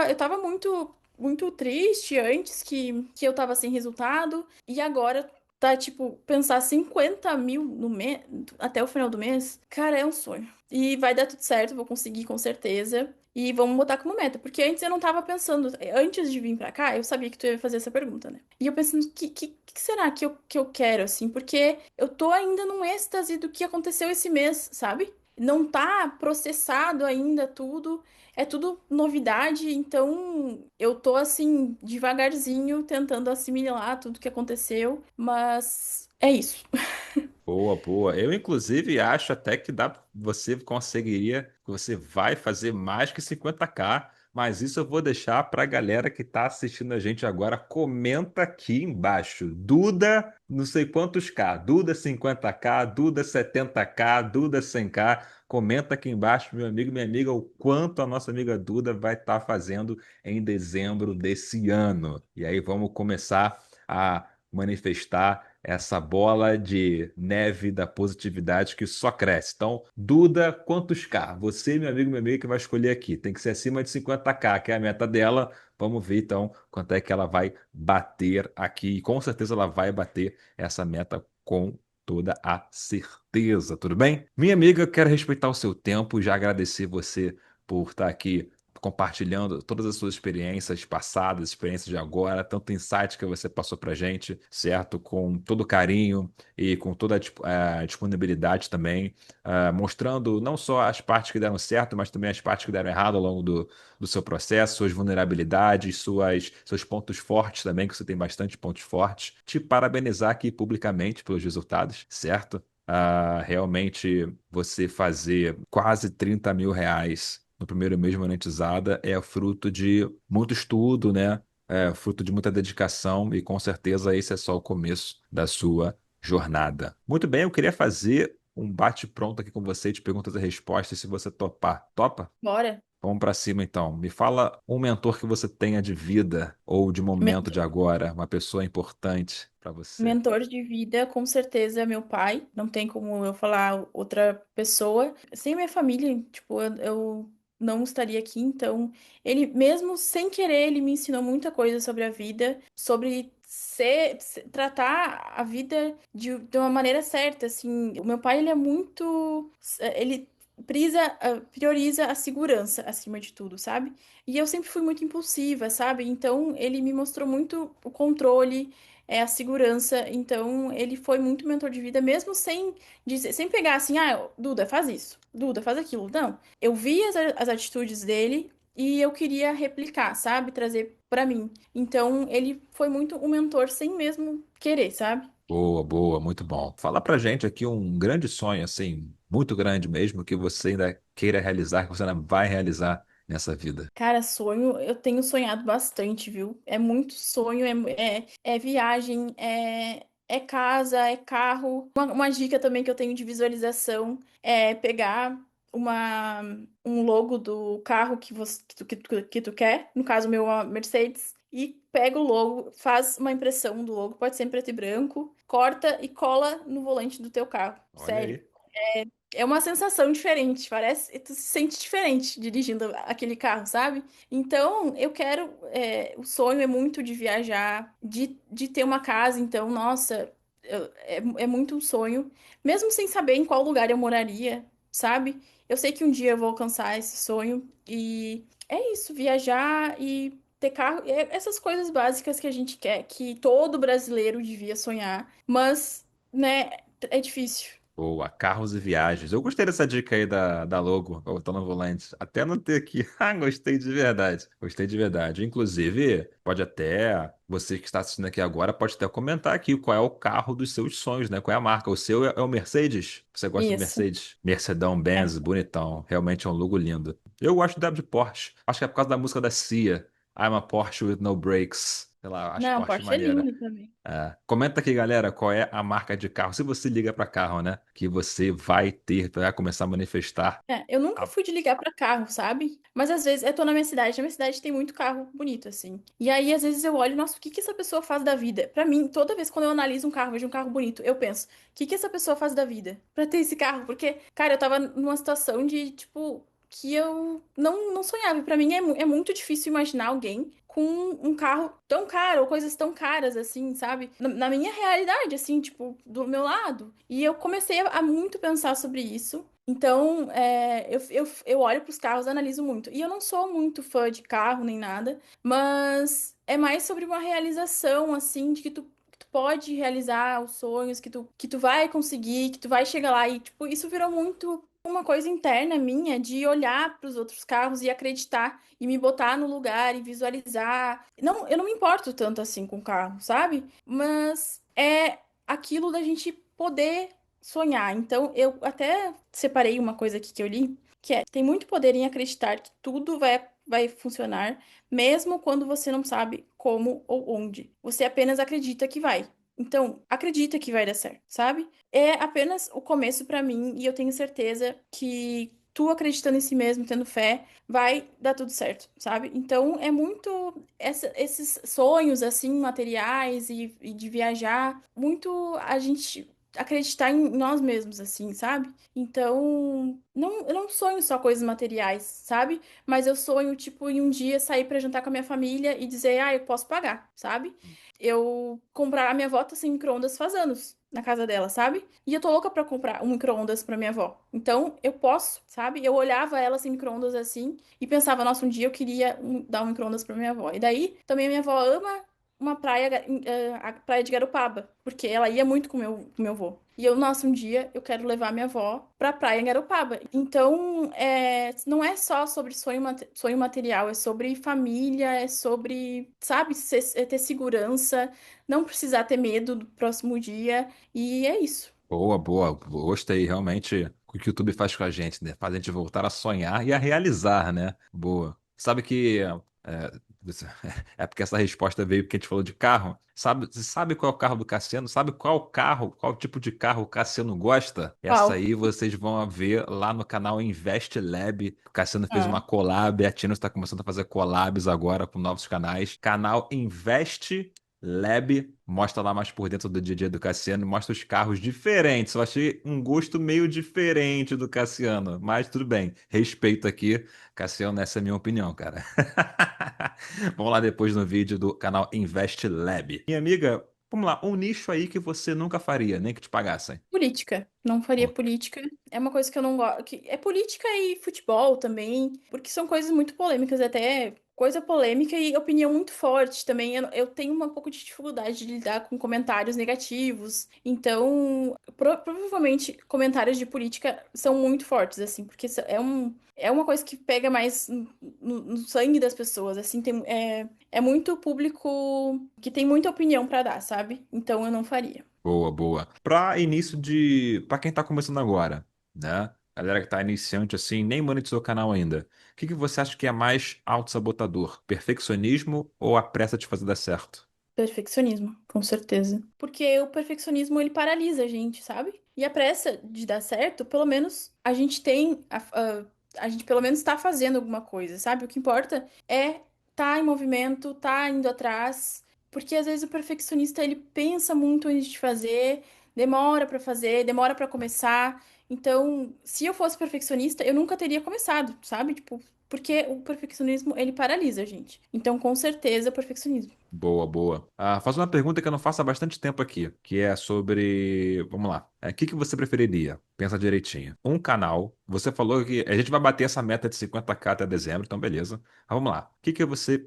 Eu tava muito triste antes que eu tava sem resultado, e agora tá, tipo, pensar 50 mil no mês, até o final do mês, cara, é um sonho. E vai dar tudo certo, vou conseguir com certeza. E vamos botar como meta, porque antes eu não tava pensando, antes de vir pra cá, eu sabia que tu ia fazer essa pergunta, né? E eu pensando, que será que eu quero, assim? Porque eu tô ainda num êxtase do que aconteceu esse mês, sabe? Não tá processado ainda tudo, é tudo novidade, então eu tô, assim, devagarzinho, tentando assimilar tudo que aconteceu, mas é isso. Boa, boa. Eu, inclusive, acho até que você conseguiria, que você vai fazer mais que 50K Mas isso eu vou deixar para a galera que está assistindo a gente agora. Comenta aqui embaixo. Duda, não sei quantos K. Duda 50K, Duda 70K, Duda 100K. Comenta aqui embaixo, meu amigo, minha amiga, o quanto a nossa amiga Duda vai estar fazendo em dezembro desse ano. E aí vamos começar a manifestar essa bola de neve da positividade que só cresce. Então, Duda, quantos K? Você, meu amigo, minha amiga, que vai escolher aqui. Tem que ser acima de 50K, que é a meta dela. Vamos ver então quanto é que ela vai bater aqui. E com certeza ela vai bater essa meta com toda a certeza, tudo bem? Minha amiga, eu quero respeitar o seu tempo, já agradecer você por estar aqui compartilhando todas as suas experiências passadas, experiências de agora, tanto insight que você passou pra gente, certo? Com todo carinho e com toda a disponibilidade também, mostrando não só as partes que deram certo, mas também as partes que deram errado ao longo do seu processo, suas vulnerabilidades, seus pontos fortes também, que você tem bastante pontos fortes. Te parabenizar aqui publicamente pelos resultados, certo? Realmente você fazer quase R$ 30.000 no primeiro mês monetizada é fruto de muito estudo, né? É fruto de muita dedicação e com certeza esse é só o começo da sua jornada. Muito bem, eu queria fazer um bate-pronto aqui com você de perguntas e respostas, se você topar. Topa? Bora. Vamos para cima então. Me fala um mentor que você tenha de vida ou de momento de agora, uma pessoa importante para você. Mentor de vida, com certeza, é meu pai. Não tem como eu falar outra pessoa. Sem minha família, tipo, eu não estaria aqui. Então, ele, mesmo sem querer, ele me ensinou muita coisa sobre a vida, sobre tratar a vida de uma maneira certa, assim. O meu pai, ele é muito... Ele prioriza a segurança acima de tudo, sabe? E eu sempre fui muito impulsiva, sabe? Então, ele me mostrou muito o controle, a segurança. Então, ele foi muito mentor de vida, mesmo sem dizer, sem pegar assim, ah, Duda, faz isso, Duda, faz aquilo. Não. Eu vi as atitudes dele e eu queria replicar, sabe? Trazer pra mim. Então, ele foi muito um mentor sem mesmo querer, sabe? Boa, boa, muito bom. Fala pra gente aqui um grande sonho, assim, muito grande mesmo, que você ainda queira realizar, que você ainda vai realizar nessa vida. Cara, sonho, eu tenho sonhado bastante, viu? É muito sonho, é viagem, é casa, é carro. Uma dica também que eu tenho de visualização é pegar uma, um logo do carro que tu quer, no caso, o meu é uma Mercedes, e pega o logo, faz uma impressão do logo, pode ser em preto e branco, corta e cola no volante do teu carro. Olha Sério. aí. É uma sensação diferente, parece, tu se sente diferente dirigindo aquele carro, sabe? Então, eu quero, o sonho é muito de viajar, de ter uma casa, então, nossa, é muito um sonho, mesmo sem saber em qual lugar eu moraria, sabe? Eu sei que um dia eu vou alcançar esse sonho e é isso, viajar e ter carro, essas coisas básicas que a gente quer, que todo brasileiro devia sonhar, mas, né, é difícil. Boa, carros e viagens. Eu gostei dessa dica aí da logo, voltando no volante. Até anotei aqui. Ah, gostei de verdade. Gostei de verdade. Inclusive, pode até, você que está assistindo aqui agora, pode até comentar aqui qual é o carro dos seus sonhos, né? Qual é a marca? O seu é o Mercedes? Você gosta de Isso. Mercedes? Mercedão É. Benz, bonitão. Realmente é um logo lindo. Eu gosto de Porsche. Acho que é por causa da música da Cia. I'm a Porsche with no brakes. Sei lá, acho Não, Porsche Porsche é maneira. lindo também. É. Comenta aqui, galera, qual é a marca de carro. Se você liga para carro, né? Que você vai ter, vai começar a manifestar. Eu nunca a- fui de ligar pra carro, sabe? Mas às vezes eu tô na minha cidade, na minha cidade tem muito carro bonito, assim. E aí, às vezes, eu olho, nossa, o que que essa pessoa faz da vida? Pra mim, toda vez quando eu analiso um carro, vejo um carro bonito, eu penso, o que que essa pessoa faz da vida pra ter esse carro? Porque, cara, eu tava numa situação de, tipo, que eu não sonhava. E pra mim é muito difícil imaginar alguém com um carro tão caro ou coisas tão caras assim, sabe? Na minha realidade, assim, tipo, do meu lado. E eu comecei a muito pensar sobre isso. Então, eu olho para os carros, analiso muito. E eu não sou muito fã de carro nem nada, mas é mais sobre uma realização, assim, de que tu pode realizar os sonhos, que tu vai conseguir, que tu vai chegar lá. E, tipo, isso virou muito uma coisa interna minha de olhar para os outros carros e acreditar e me botar no lugar e visualizar. Não, eu não me importo tanto assim com o carro, sabe? Mas é aquilo da gente poder sonhar. Então, eu até separei uma coisa aqui que eu li, que é: tem muito poder em acreditar que tudo vai vai funcionar, mesmo quando você não sabe como ou onde. Você apenas acredita que vai. Então, acredita que vai dar certo, sabe? É apenas o começo pra mim e eu tenho certeza que tu acreditando em si mesmo, tendo fé, vai dar tudo certo, sabe? Então, é muito esses sonhos assim materiais e de viajar, muito a gente acreditar em nós mesmos assim, sabe? Então, eu não sonho só coisas materiais, sabe? Mas eu sonho, tipo, em um dia sair pra jantar com a minha família e dizer, ah, eu posso pagar, sabe? Eu comprar, a minha avó tá sem micro-ondas faz anos na casa dela, sabe? E eu tô louca pra comprar um micro-ondas pra minha avó. Então, eu posso, sabe? Eu olhava ela sem micro-ondas assim e pensava, nossa, um dia eu queria dar um micro-ondas pra minha avó. E daí, também a minha avó ama uma praia, a praia de Garopaba, porque ela ia muito com meu avô. E eu, nossa, um dia eu quero levar minha avó pra praia em Garopaba. Então, não é só sobre sonho material, é sobre família, é sobre, sabe, ter segurança, não precisar ter medo do próximo dia. E é isso. Boa, boa. Gostei, realmente. O que o YouTube faz com a gente, né? Faz a gente voltar a sonhar e a realizar, né? Boa. Sabe que. Você- é porque essa resposta veio porque a gente falou de carro. Você sabe qual é o carro do Cassiano? Sabe qual carro, qual tipo de carro o Cassiano gosta? Essa Uau. aí vocês vão ver lá no canal Invest Lab. O Cassiano fez uma Ah, collab, a Tino está começando a fazer collabs agora com novos canais. Canal Invest Lab, mostra lá mais por dentro do dia a dia do Cassiano, e mostra os carros diferentes. Eu achei um gosto meio diferente do Cassiano, mas tudo bem, respeito aqui, Cassiano, essa é a minha opinião, cara. Vamos lá depois no vídeo do canal Invest Lab. Minha amiga, vamos lá, um nicho aí que você nunca faria, nem que te pagassem. política. Não faria Pô, política. É uma coisa que eu não gosto. É política e futebol também, porque são coisas muito polêmicas, até coisa polêmica e opinião muito forte também. Eu tenho um pouco de dificuldade de lidar com comentários negativos. Então, provavelmente comentários de política são muito fortes, assim, porque é uma coisa que pega mais no sangue das pessoas, assim, é muito público que tem muita opinião pra dar, sabe? Então eu não faria. boa, boa. Pra quem tá começando agora, né? Galera que tá iniciante assim, nem monetizou o canal ainda. O que que você acha que é mais autossabotador? Perfeccionismo ou a pressa de fazer dar certo? Perfeccionismo, com certeza. Porque o perfeccionismo, ele paralisa a gente, sabe? E a pressa de dar certo, pelo menos a gente tem, a gente pelo menos tá fazendo alguma coisa, sabe? O que importa é tá em movimento, tá indo atrás. Porque às vezes o perfeccionista, ele pensa muito antes de fazer, demora pra começar. Então, se eu fosse perfeccionista, eu nunca teria começado, sabe? Tipo, porque o perfeccionismo, ele paralisa a gente. Então, com certeza, perfeccionismo. Boa, boa. Faz uma pergunta que eu não faço há bastante tempo aqui, que é sobre. Vamos lá. O que que você preferiria? Pensa direitinho. Um canal. Você falou que a gente vai bater essa meta de 50K até dezembro, então beleza. Vamos lá. O que que você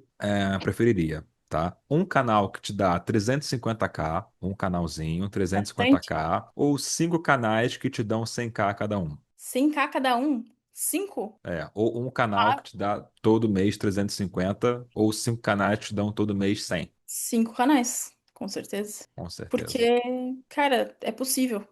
preferiria? Tá? Um canal que te dá 350K, um canalzinho, Bastante. 350K, ou cinco canais que te dão 100K cada um. 100K cada um? 5? Ou um canal que Ah, te dá todo mês 350, ou cinco canais que te dão todo mês 100. 5 canais, com certeza. Com certeza. Porque, cara, é possível,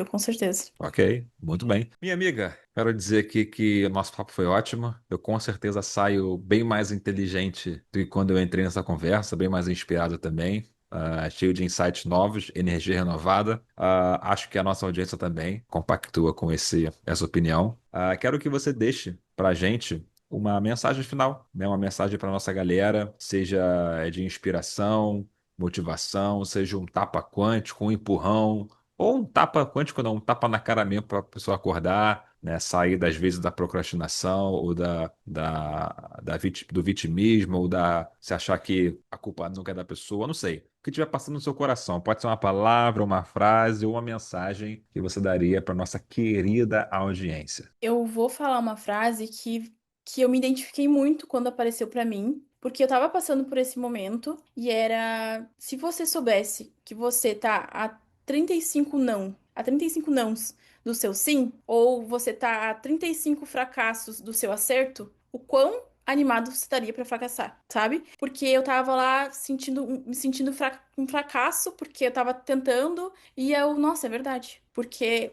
com certeza. Ok, muito bem. Minha amiga, quero dizer aqui que o nosso papo foi ótimo. Eu com certeza saio bem mais inteligente do que quando eu entrei nessa conversa, bem mais inspirado também, cheio de insights novos, energia renovada. Acho que a nossa audiência também compactua com essa opinião. Quero que você deixe para a gente uma mensagem final, né? Uma mensagem para nossa galera, seja de inspiração, motivação, seja um tapa quântico, um empurrão ou um tapa quântico, não, um tapa na cara mesmo para a pessoa acordar, né? Sair das vezes da procrastinação ou do vitimismo ou se achar que a culpa nunca é da pessoa, não sei. O que estiver passando no seu coração, pode ser uma palavra, uma frase ou uma mensagem que você daria para nossa querida audiência. Eu vou falar uma frase que eu me identifiquei muito quando apareceu pra mim, porque eu tava passando por esse momento e era: se você soubesse que você tá a 35 não, a 35 nãos do seu sim, ou você tá a 35 fracassos do seu acerto, o quão animado você estaria pra fracassar, sabe? Porque eu tava lá me sentindo um fracasso, porque eu tava tentando e nossa, é verdade. Porque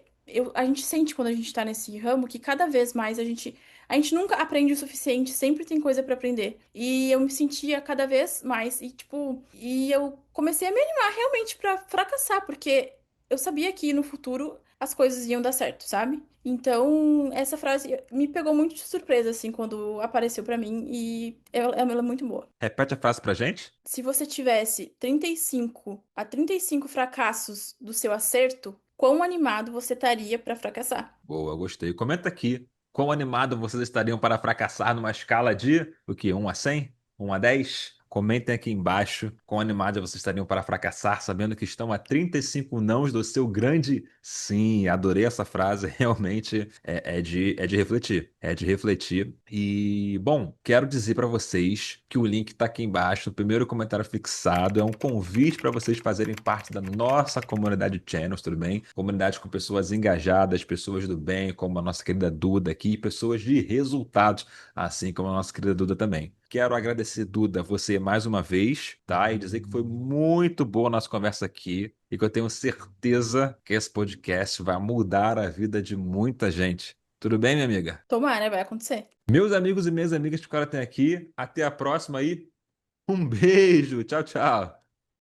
a gente sente quando a gente tá nesse ramo que cada vez mais A gente nunca aprende o suficiente, sempre tem coisa pra aprender. E eu me sentia cada vez mais e tipo, e eu comecei a me animar realmente pra fracassar, porque eu sabia que no futuro as coisas iam dar certo, sabe? Então, essa frase me pegou muito de surpresa assim quando apareceu pra mim e ela é muito boa. Repete a frase pra gente. Se você tivesse 35 a 35 fracassos do seu acerto, quão animado você estaria pra fracassar? Boa, gostei. Comenta aqui quão animado vocês estariam para fracassar numa escala de o quê? 1 a 100? 1 a 10? Comentem aqui embaixo quão animados vocês estariam para fracassar, sabendo que estão a 35 nãos do seu grande sim. Adorei essa frase, realmente é de refletir. É de refletir. E, bom, quero dizer para vocês que o link está aqui embaixo, no primeiro comentário fixado. É um convite para vocês fazerem parte da nossa comunidade Channels, tudo bem? Comunidade com pessoas engajadas, pessoas do bem, como a nossa querida Duda aqui, e pessoas de resultados, assim como a nossa querida Duda também. Quero agradecer, Duda, você mais uma vez, tá? E dizer que foi muito boa a nossa conversa aqui e que eu tenho certeza que esse podcast vai mudar a vida de muita gente. Tudo bem, minha amiga? Tomara, vai acontecer. Meus amigos e minhas amigas que ficaram até aqui, até a próxima aí. Um beijo, tchau, tchau.